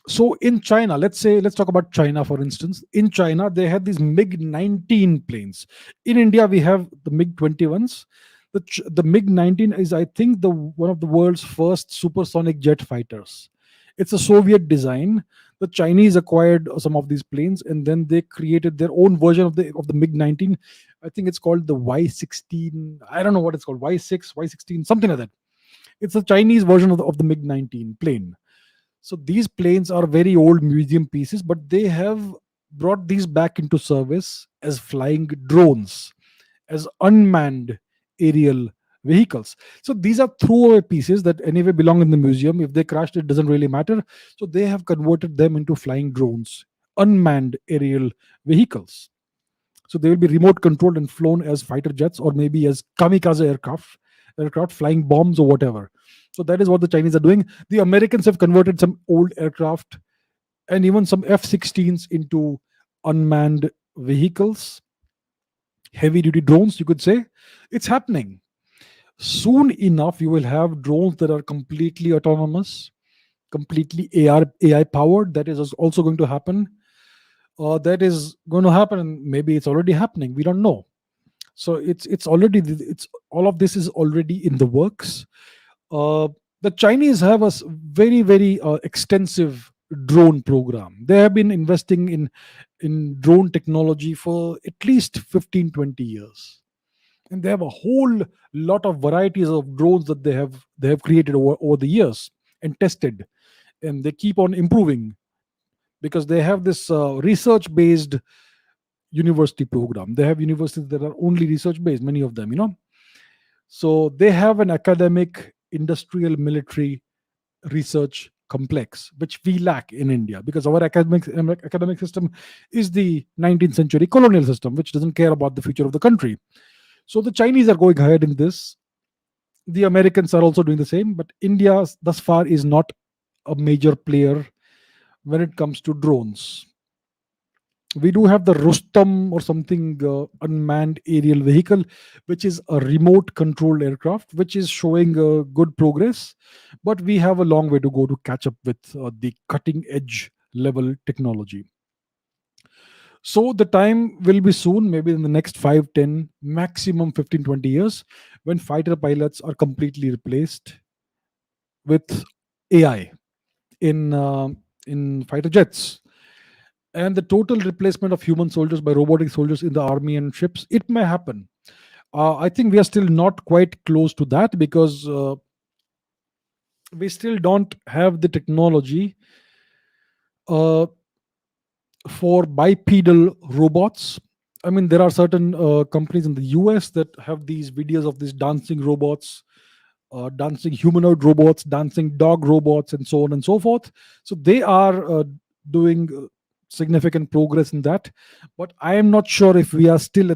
So in China, let's talk about China for instance. In China, they had these MiG 19 planes. In India, we have the MiG 21s. The MiG 19 is, I think, the one of the world's first supersonic jet fighters. It's a Soviet design. The Chinese acquired some of these planes, and then they created their own version of the MiG 19. I think it's called the Y16. I don't know what it's called. Y6, Y16, something like that. It's a Chinese version of the MiG 19 plane. So these planes are very old museum pieces, but they have brought these back into service as flying drones, as unmanned aerial vehicles. So these are throwaway pieces that anyway belong in the museum. If they crashed, it doesn't really matter. So they have converted them into flying drones, unmanned aerial vehicles. So they will be remote controlled and flown as fighter jets or maybe as kamikaze aircraft flying bombs or whatever. So that is what the Chinese are doing. The Americans have converted some old aircraft and even some F-16s into unmanned vehicles, heavy duty drones, you could say. It's happening. Soon enough, you will have drones that are completely autonomous, completely AI powered. That is also going to happen. That is going to happen, and maybe it's already happening. We don't know. So it's all of this is already in the works. Uh, the Chinese have a very extensive drone program. They have been investing in drone technology for at least 15-20 years, and they have a whole lot of varieties of drones that they have created over the years and tested, and they keep on improving because they have this research based university program. They have universities that are only research based, many of them, so they have an academic, industrial, military research complex, which we lack in India because our academic system is the 19th century colonial system, which doesn't care about the future of the country. So the Chinese are going ahead in this. The Americans are also doing the same, but India thus far is not a major player when it comes to drones. We do have the Rustam or something unmanned aerial vehicle, which is a remote controlled aircraft, which is showing good progress. But we have a long way to go to catch up with the cutting edge level technology. So the time will be soon, maybe in the next 5, 10, maximum 15, 20 years, when fighter pilots are completely replaced with AI in fighter jets, and the total replacement of human soldiers by robotic soldiers in the army and ships, it may happen. I think we are still not quite close to that because we still don't have the technology uh, for bipedal robots. I mean, there are certain companies in the US that have these videos of these dancing robots, dancing humanoid robots, dancing dog robots, and so on and so forth. So they are doing significant progress in that. But I am not sure if we are still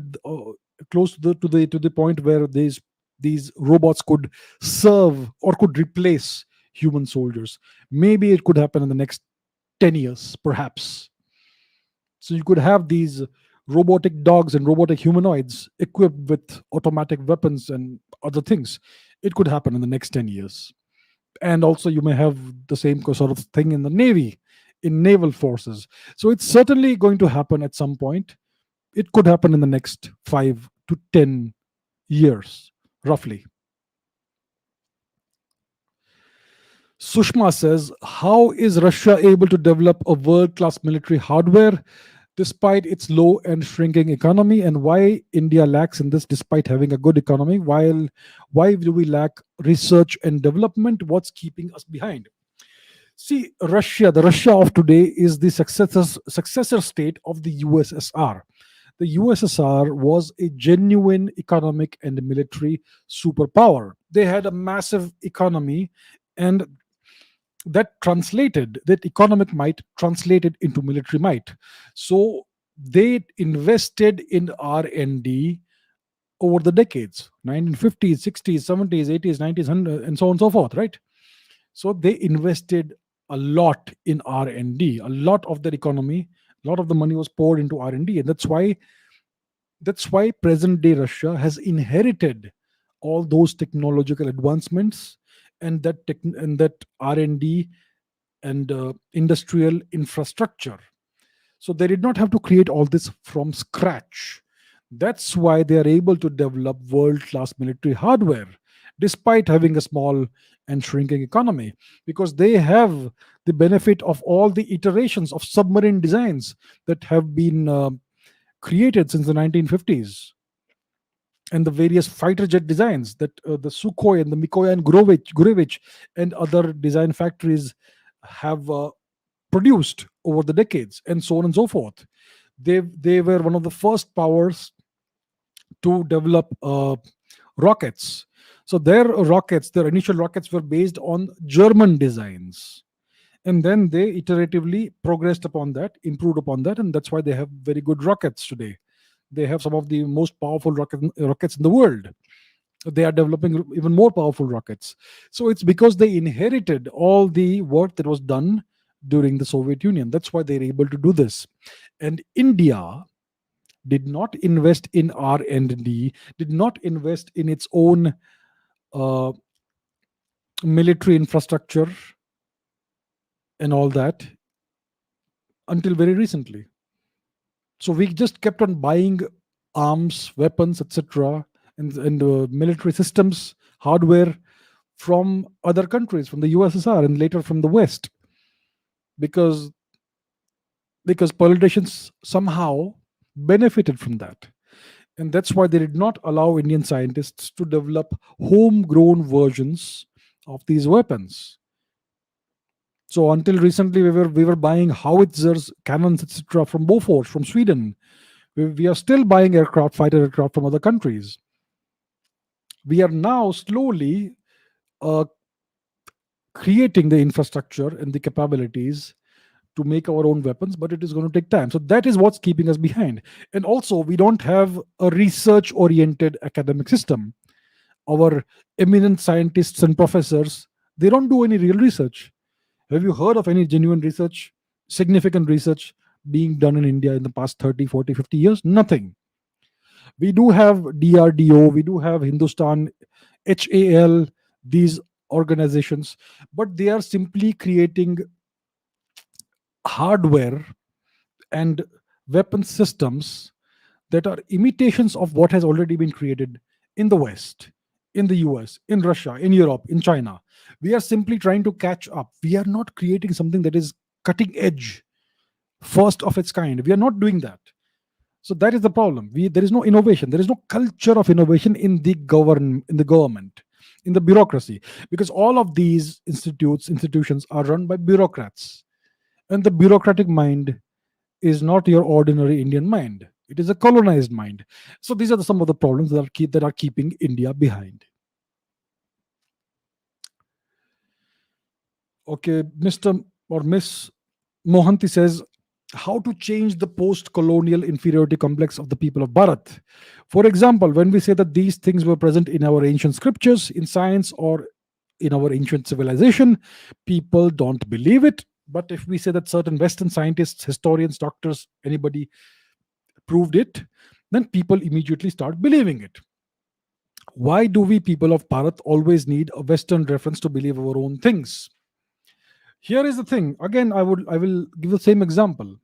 close to the point where these robots could serve or could replace human soldiers. Maybe it could happen in the next 10 years, perhaps. So you could have these robotic dogs and robotic humanoids equipped with automatic weapons and other things. It could happen in the next 10 years. And also, you may have the same sort of thing in the Navy, in naval forces. So it's certainly going to happen at some point. It could happen in the next 5 to 10 years, roughly. Sushma says, how is Russia able to develop a world class military hardware despite its low and shrinking economy, and why India lacks in this despite having a good economy? Why do we lack research and development? What's keeping us behind? See, the Russia of today is the successor state of the USSR. The USSR was a genuine economic and military superpower. They had a massive economy, and that economic might translated into military might. So They invested in R&D over the decades, 1950s, 60s, 70s, 80s, 90s, 100, and so on and so forth, right? So they invested a lot in R&D. A lot of their economy, a lot of the money was poured into R&D, and that's why present day Russia has inherited all those technological advancements and that R&D and industrial infrastructure. So they did not have to create all this from scratch. That's why they are able to develop world class military hardware despite having a small and shrinking economy, because they have the benefit of all the iterations of submarine designs that have been created since the 1950s, and the various fighter jet designs that the Sukhoi and the Mikoyan Gurevich and other design factories have produced over the decades, and so on and so forth. They were one of the first powers to develop rockets. So their initial rockets were based on German designs, and then they iteratively progressed upon that, improved upon that, and that's why they have very good rockets today. They have some of the most powerful rockets in the world. They are developing even more powerful rockets. So it's because they inherited all the work that was done during the Soviet Union. That's why they're able to do this. And India did not invest in R&D, did not invest in its own uh, military infrastructure and all that until very recently. So we just kept on buying arms, weapons, etc., and military systems, hardware from other countries, from the USSR, and later from the West, because politicians somehow benefited from that. And that's why they did not allow Indian scientists to develop homegrown versions of these weapons. So until recently, we were buying howitzers, cannons, etc., from Bofors, from Sweden. We are still buying fighter aircraft from other countries. We are now slowly uh, creating the infrastructure and the capabilities to make our own weapons, but it is going to take time. So that is what's keeping us behind. And also, we don't have a research oriented academic system. Our eminent scientists and professors, they don't do any real research. Have you heard of any genuine research, significant research being done in India in the past 30, 40, 50 years? Nothing. We do have DRDO, we do have Hindustan, HAL, these organizations, but they are simply creating hardware and weapon systems that are imitations of what has already been created in the West, in the US, in Russia, in Europe, in China. We are simply trying to catch up. We are not creating something that is cutting edge, first of its kind. We are not doing that. So that is the problem. There is no innovation. There is no culture of innovation in the government, in the bureaucracy, because all of these institutions are run by bureaucrats, and the bureaucratic mind is not your ordinary Indian mind. It is a colonized mind. So these are some of the problems that are keeping India behind. Okay, Mr. or Miss Mohanty says, how to change the post-colonial inferiority complex of the people of Bharat. For example, when we say that these things were present in our ancient scriptures, in science, or in our ancient civilization, people don't believe it. But if we say that certain Western scientists, historians, doctors, anybody proved it, then people immediately start believing it. Why do we people of Bharat always need a Western reference to believe our own things? Here is the thing. Again, I will give the same example.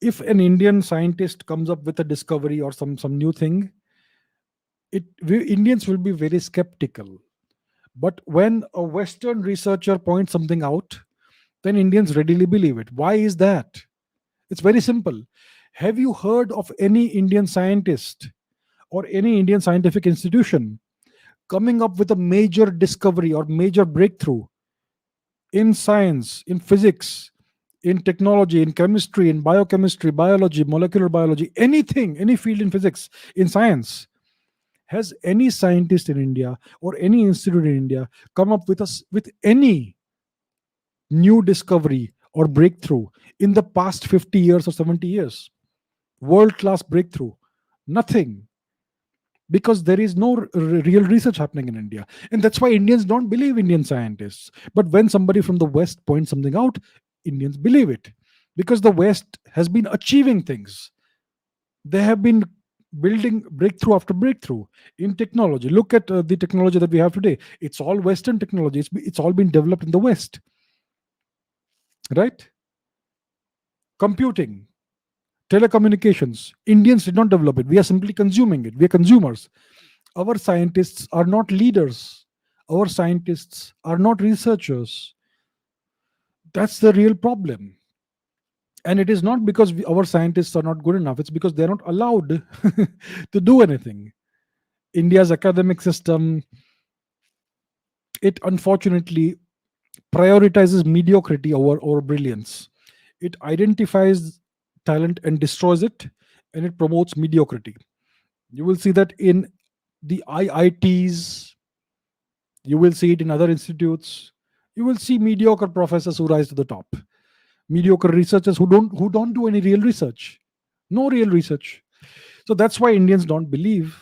If an Indian scientist comes up with a discovery or some new thing, Indians will be very skeptical. But when a Western researcher points something out, then Indians readily believe it. Why is that? It's very simple. Have you heard of any Indian scientist or any Indian scientific institution coming up with a major discovery or major breakthrough in science, in physics, in technology, in chemistry, in biochemistry, biology, molecular biology, anything, any field in physics, in science? Has any scientist in India or any institute in India come up with any new discovery or breakthrough in the past 50 years or 70 years? World class breakthrough? Nothing, because there is no real research happening in India. And that's why Indians don't believe Indian scientists. But when somebody from the West points something out, Indians believe it, because the West has been achieving things. They have been building breakthrough after breakthrough in technology. Look at the technology that we have today. It's all Western technology. It's all been developed in the West, right? Computing, telecommunications. Indians did not develop it. We are simply consuming it. We are consumers. Our scientists are not leaders. Our scientists are not researchers. That's the real problem. And it is not because our scientists are not good enough, it's because they're not allowed to do anything. India's academic system, it unfortunately prioritizes mediocrity over brilliance. It identifies talent and destroys it, and it promotes mediocrity. You will see that in the IITs, you will see it in other institutes. You will see mediocre professors who rise to the top, mediocre researchers who don't do any real research, no real research. So that's why Indians don't believe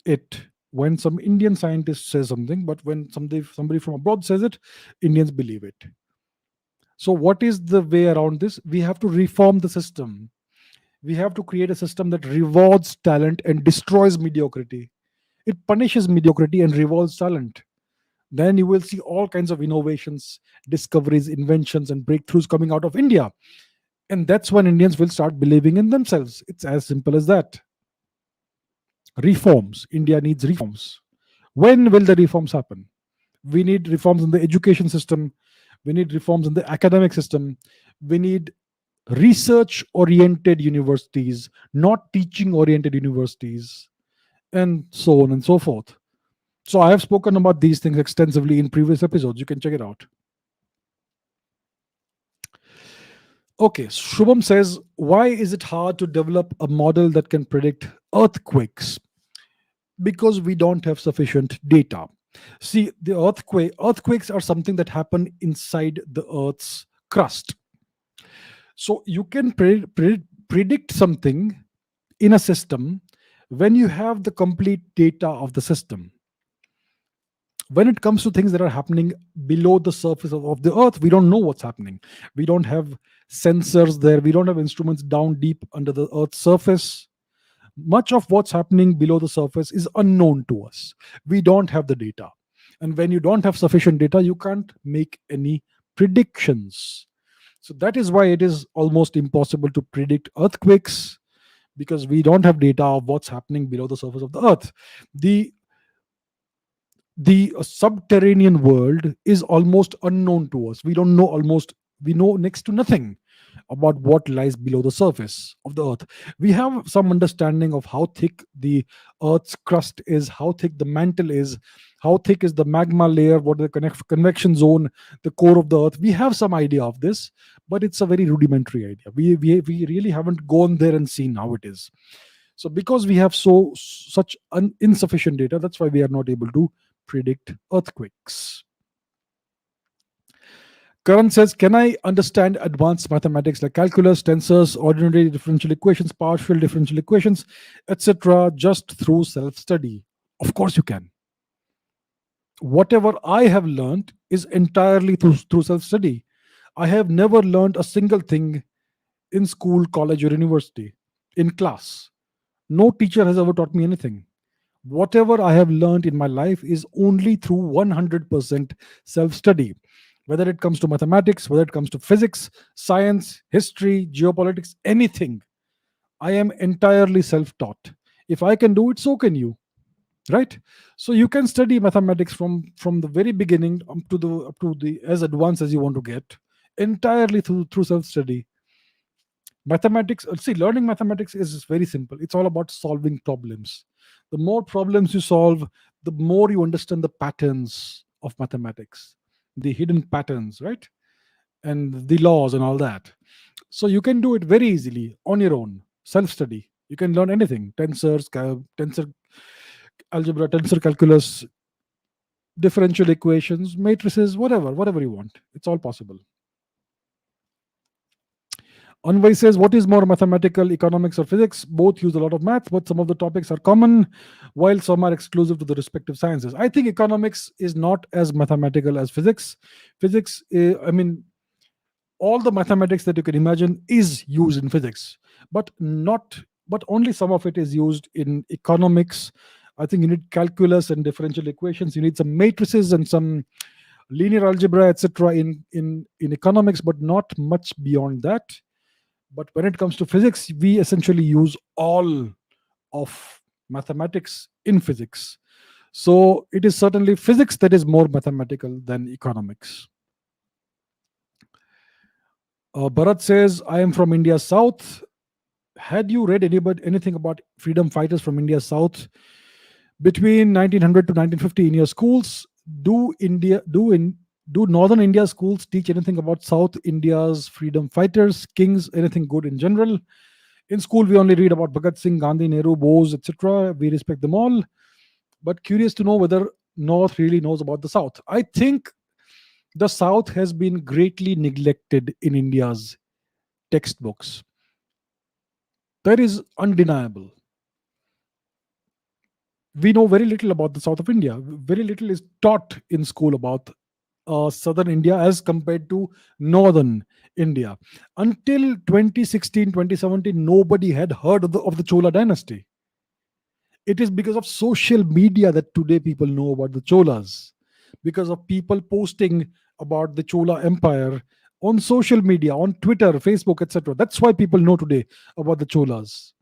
it when some Indian scientist says something, but when somebody from abroad says it, Indians believe it. So what is the way around this? We have to reform the system. We have to create a system that rewards talent and destroys mediocrity. It punishes mediocrity and rewards talent. Then you will see all kinds of innovations, discoveries, inventions, and breakthroughs coming out of India. And that's when Indians will start believing in themselves. It's as simple as that. Reforms. India needs reforms. When will the reforms happen? We need reforms in the education system. We need reforms in the academic system. We need research oriented universities, not teaching oriented universities, and so on and so forth. So I have spoken about these things extensively in previous episodes. You can check it out. Okay, Shubham says, why is it hard to develop a model that can predict earthquakes? Because we don't have sufficient data. See, the earthquakes are something that happen inside the Earth's crust. So you can predict something in a system when you have the complete data of the system. When it comes to things that are happening below the surface of the Earth, we don't know what's happening. We don't have sensors there. We don't have instruments down deep under the Earth's surface. Much of what's happening below the surface is unknown to us. We don't have the data. And when you don't have sufficient data, you can't make any predictions. So that is why it is almost impossible to predict earthquakes, because we don't have data of what's happening below the surface of the Earth. The subterranean world is almost unknown to us. We know next to nothing about what lies below the surface of the Earth. We have some understanding of how thick the Earth's crust is, how thick the mantle is, how thick is the magma layer, what is the convection zone, the core of the Earth. We have some idea of this, but it's a very rudimentary idea. We really haven't gone there and seen how it is. So because we have such insufficient data, that's why we are not able to predict earthquakes. Karan says, can I understand advanced mathematics like calculus, tensors, ordinary differential equations, partial differential equations, etc., just through self-study? Of course you can. Whatever I have learned is entirely through self-study. I have never learned a single thing in school, college, or university, in class. No teacher has ever taught me anything. Whatever I have learned in my life is only through 100% self-study. Whether it comes to mathematics, whether it comes to physics, science, history, geopolitics, anything, I am entirely self-taught. If I can do it, so can you, right? So you can study mathematics from the very beginning up to the as advanced as you want to get, entirely through self-study. Mathematics, see, learning mathematics is very simple. It's all about solving problems. The more problems you solve, the more you understand the patterns of mathematics, the hidden patterns, right? And the laws and all that. So you can do it very easily on your own, self-study. You can learn anything: tensor algebra, tensor calculus, differential equations, matrices, whatever you want. It's all possible. Anvai says, what is more mathematical, economics or physics? Both use a lot of math, but some of the topics are common, while some are exclusive to the respective sciences. I think economics is not as mathematical as physics. Physics, I mean, all the mathematics that you can imagine is used in physics, but not, but only some of it is used in economics. I think you need calculus and differential equations. You need some matrices and some linear algebra, etc. In economics, but not much beyond that. But when it comes to physics, we essentially use all of mathematics in physics. So it is certainly physics that is more mathematical than economics. Bharat says, I am from India South. Had you read anything about freedom fighters from India South between 1900 to 1950 in your schools? Do northern India schools teach anything about South India's freedom fighters, kings, anything good in general? In school, we only read about Bhagat Singh, Gandhi, Nehru, Bose, etc. We respect them all, but curious to know whether North really knows about the South. I think the South has been greatly neglected in India's textbooks. That is undeniable. We know very little about the South of India. Very little is taught in school about southern India as compared to northern India. Until 2016, 2017, nobody had heard of the Chola dynasty. It is because of social media that today people know about the Cholas, because of people posting about the Chola Empire on social media, on Twitter, Facebook, etc. That's why people know today about the Cholas.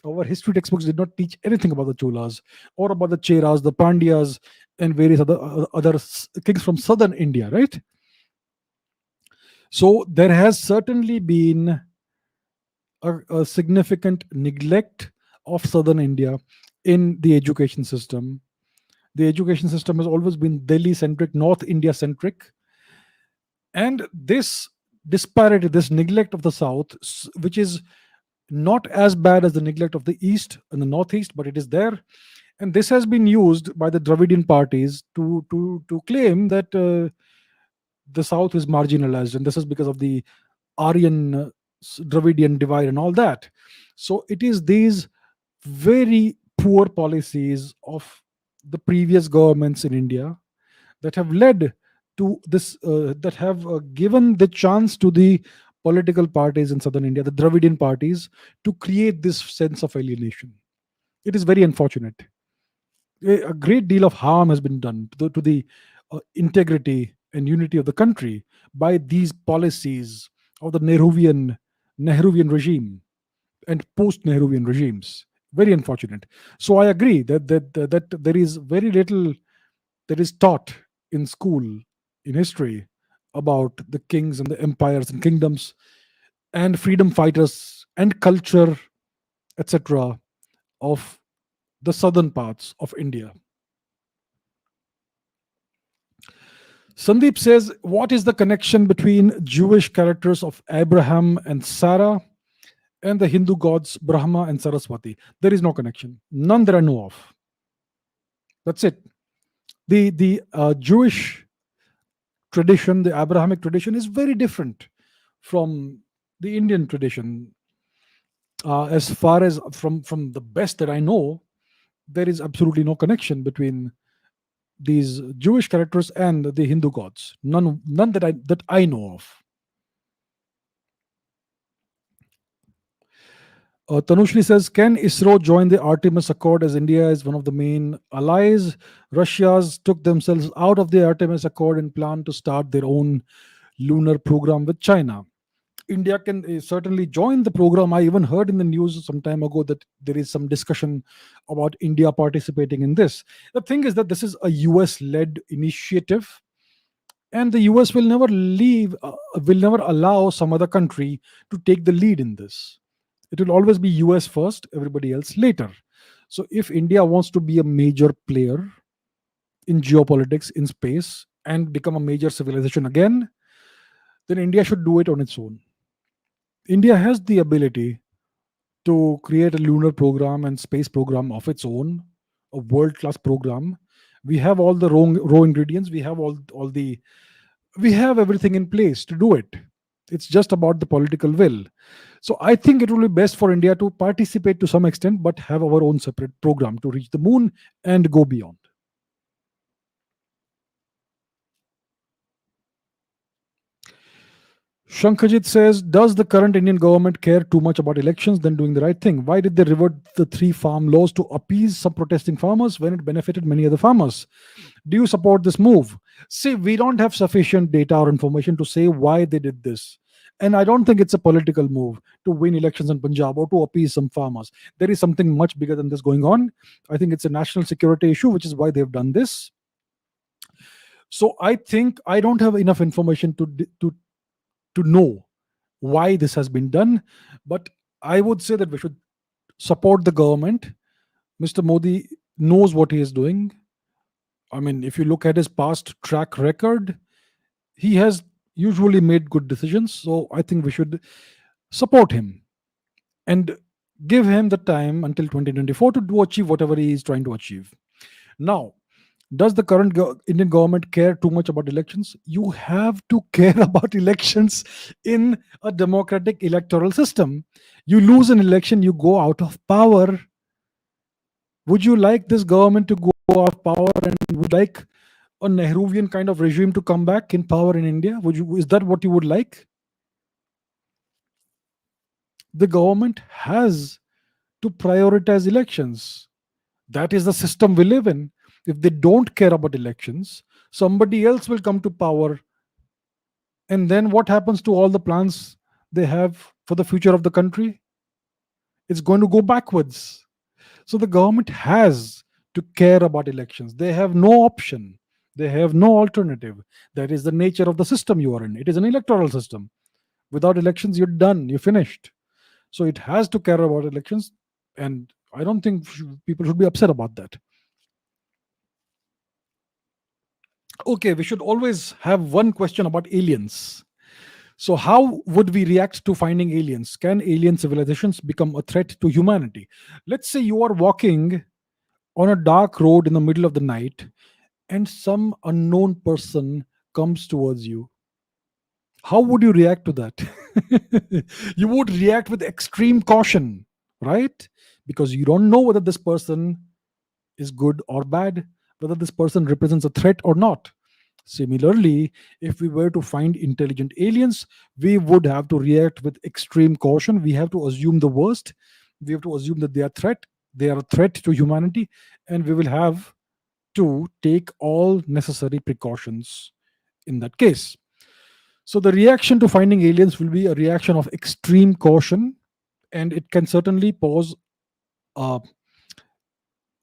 Our history textbooks did not teach anything about the Cholas or about the Cheras, the Pandyas, and various other kings from southern India, right? So there has certainly been a significant neglect of southern India in the education system. The education system has always been Delhi centric, North India centric, and this disparity, this neglect of the South, which is not as bad as the neglect of the East and the Northeast, but it is there. And this has been used by the Dravidian parties to claim that the South is marginalized, and this is because of the Aryan Dravidian divide and all that. So it is these very poor policies of the previous governments in India that have led to this, that have given the chance to the political parties in southern India, the Dravidian parties, to create this sense of alienation. It is very unfortunate. A great deal of harm has been done to the integrity and unity of the country by these policies of the Nehruvian regime and post-Nehruvian regimes. Very unfortunate. So I agree that there is very little that is taught in school, in history, about the kings and the empires and kingdoms and freedom fighters and culture, etc., of the southern parts of India. Sandeep says, what is the connection between Jewish characters of Abraham and Sarah and the Hindu gods Brahma and Saraswati? There is no connection. None that I know of. That's it. The Jewish tradition, the Abrahamic tradition, is very different from the Indian tradition. As far as from the best that I know, there is absolutely no connection between these Jewish characters and the Hindu gods. None that I know of. Tanushri says, can ISRO join the Artemis Accord as India is one of the main allies? Russia's took themselves out of the Artemis Accord and plan to start their own lunar program with China. India can certainly join the program. I even heard in the news some time ago that there is some discussion about India participating in this. The thing is that this is a US led initiative, and the US will never allow some other country to take the lead in this. It will always be US first, everybody else later. So if India wants to be a major player in geopolitics, in space, and become a major civilization again, then India should do it on its own. India has the ability to create a lunar program and space program of its own, a world class program. We have all the raw ingredients. We have all the we have everything in place to do it. It's just about the political will. So I think it will be best for India to participate to some extent, but have our own separate program to reach the moon and go beyond. Shankajit says, does the current Indian government care too much about elections than doing the right thing? Why did they revert the three farm laws to appease some protesting farmers when it benefited many other farmers? Do you support this move? See, we don't have sufficient data or information to say why they did this. And I don't think it's a political move to win elections in Punjab or to appease some farmers. There is something much bigger than this going on. I think it's a national security issue, which is why they've done this. So I think I don't have enough information to know why this has been done. But I would say that we should support the government. Mr. Modi knows what he is doing. I mean, if you look at his past track record, he has usually made good decisions. So I think we should support him and give him the time until 2024 to do achieve whatever he is trying to achieve. Now, does the current Indian government care too much about elections? You have to care about elections in a democratic electoral system. You lose an election, you go out of power. Would you like this government to go out of power, and would like a Nehruvian kind of regime to come back in power in India? Would you? Is that what you would like? The government has to prioritize elections. That is the system we live in. If they don't care about elections, somebody else will come to power. And then what happens to all the plans they have for the future of the country? It's going to go backwards. So the government has to care about elections. They have no option. They have no alternative. That is the nature of the system you are in. It is an electoral system. Without elections, you're done. You're finished. So it has to care about elections. And I don't think people should be upset about that. Okay, we should always have one question about aliens. So, how would we react to finding aliens? Can alien civilizations become a threat to humanity? Let's say you are walking on a dark road in the middle of the night and some unknown person comes towards you. How would you react to that? You would react with extreme caution, right? Because you don't know whether this person is good or bad, whether this person represents a threat or not. Similarly, if we were to find intelligent aliens, we would have to react with extreme caution. We have to assume the worst. We have to assume that they are a threat to humanity, and we will have to take all necessary precautions in that case. So the reaction to finding aliens will be a reaction of extreme caution, and it can certainly pose a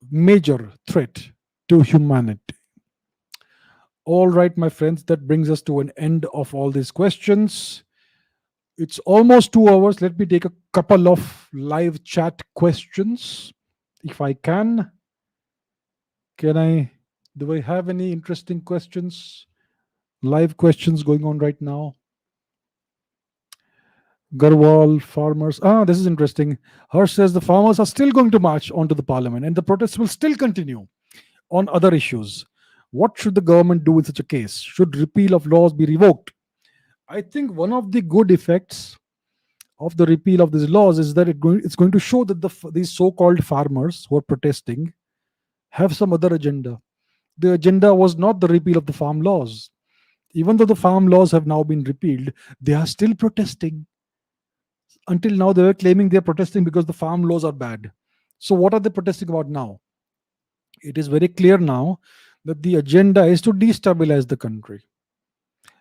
major threat to humanity. All right, my friends, that brings us to an end of all these questions. It's almost 2 hours. Let me take a couple of live chat questions. If I can. Do I have any interesting questions? Live questions going on right now. Garwal, farmers. This is interesting. Harsh says the farmers are still going to march onto the parliament and the protests will still continue on other issues. What should the government do in such a case? Should repeal of laws be revoked? I think one of the good effects of the repeal of these laws is that it's going to show that these so-called farmers who are protesting have some other agenda. The agenda was not the repeal of the farm laws. Even though the farm laws have now been repealed, they are still protesting. Until now, they were claiming they are protesting because the farm laws are bad. So what are they protesting about now? It is very clear now that the agenda is to destabilize the country.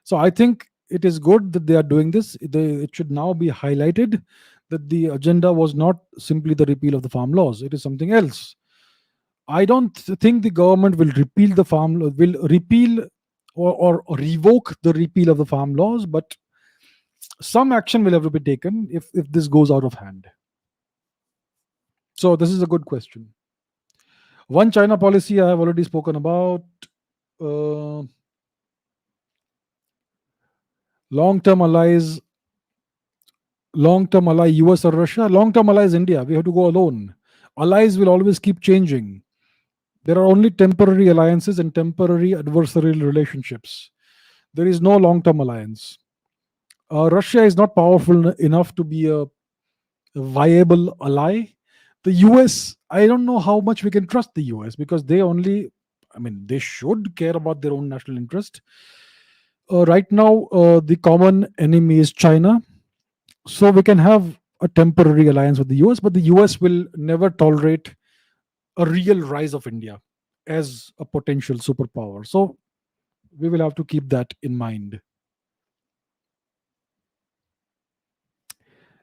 So I think it is good that they are doing this. It should now be highlighted that the agenda was not simply the repeal of the farm laws. It is something else. I don't think the government will repeal or revoke the repeal of the farm laws, but some action will have to be taken if this goes out of hand. So this is a good question. One China policy I have already spoken about. Long-term allies, long-term ally US or Russia, long-term allies India. We have to go alone. Allies will always keep changing. There are only temporary alliances and temporary adversarial relationships. There is no long-term alliance. Russia is not powerful enough to be a viable ally. The US, I don't know how much we can trust the US, because they only, I mean, they should care about their own national interest. Right now, the common enemy is China. So we can have a temporary alliance with the US, but the US will never tolerate a real rise of India as a potential superpower. So we will have to keep that in mind.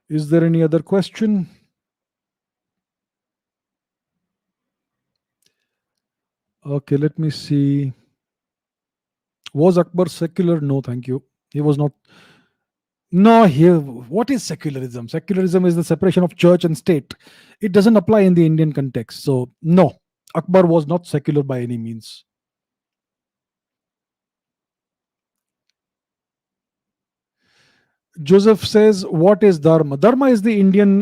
Is there any other question? Okay, let me see. Was Akbar secular? No, thank you. He was not. No, here, what is secularism? Secularism is the separation of church and state. It doesn't apply in the Indian context. So, no, Akbar was not secular by any means. Joseph says, "What is Dharma? Dharma is the Indian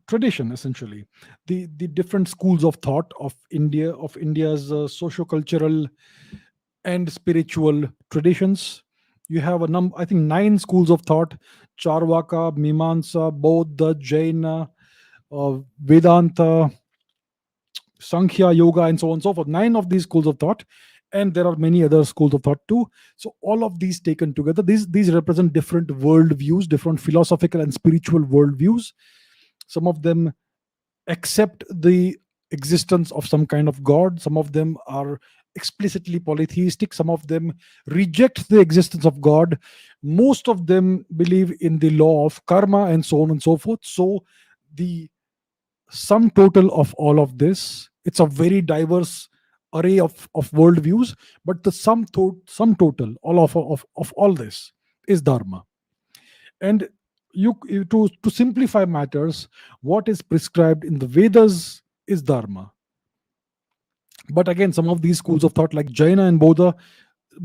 tradition, essentially. The different schools of thought of India's socio-cultural and spiritual traditions. You have I think 9 schools of thought: Charvaka, Mimamsa, Bodha, Jaina, Vedanta, Sankhya, Yoga, and so on and so forth. 9 of these schools of thought, and there are many other schools of thought too. So all of these taken together, these represent different worldviews, different philosophical and spiritual worldviews. Some of them accept the existence of some kind of god. Some of them are explicitly polytheistic. Some of them reject the existence of god. Most of them believe in the law of karma, and so on and so forth. So the sum total of all of this, it's a very diverse array of worldviews, but the sum total of all this is dharma. And to simplify matters, what is prescribed in the Vedas is dharma. But again, some of these schools of thought, like Jaina and Bodha,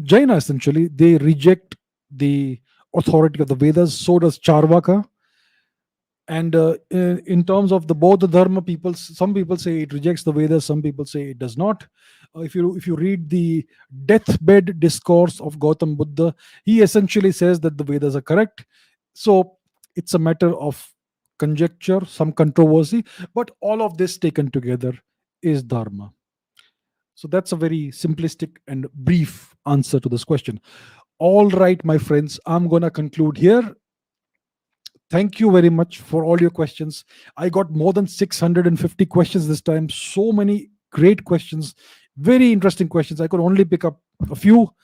Jaina essentially, they reject the authority of the Vedas. So does Charvaka. And in terms of the Bodha Dharma, some people say it rejects the Vedas, some people say it does not. If you read the deathbed discourse of Gautam Buddha, he essentially says that the Vedas are correct. So it's a matter of conjecture, some controversy, but all of this taken together is Dharma. So that's a very simplistic and brief answer to this question. All right, my friends, I'm going to conclude here. Thank you very much for all your questions. I got more than 650 questions this time. So many great questions, very interesting questions. I could only pick up a few.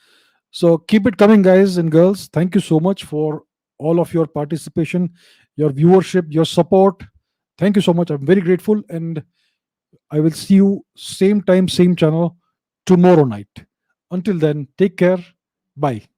So keep it coming, guys and girls. Thank you so much for all of your participation, your viewership, your support. Thank you so much. I'm very grateful. And I will see you same time, same channel tomorrow night. Until then, take care. Bye.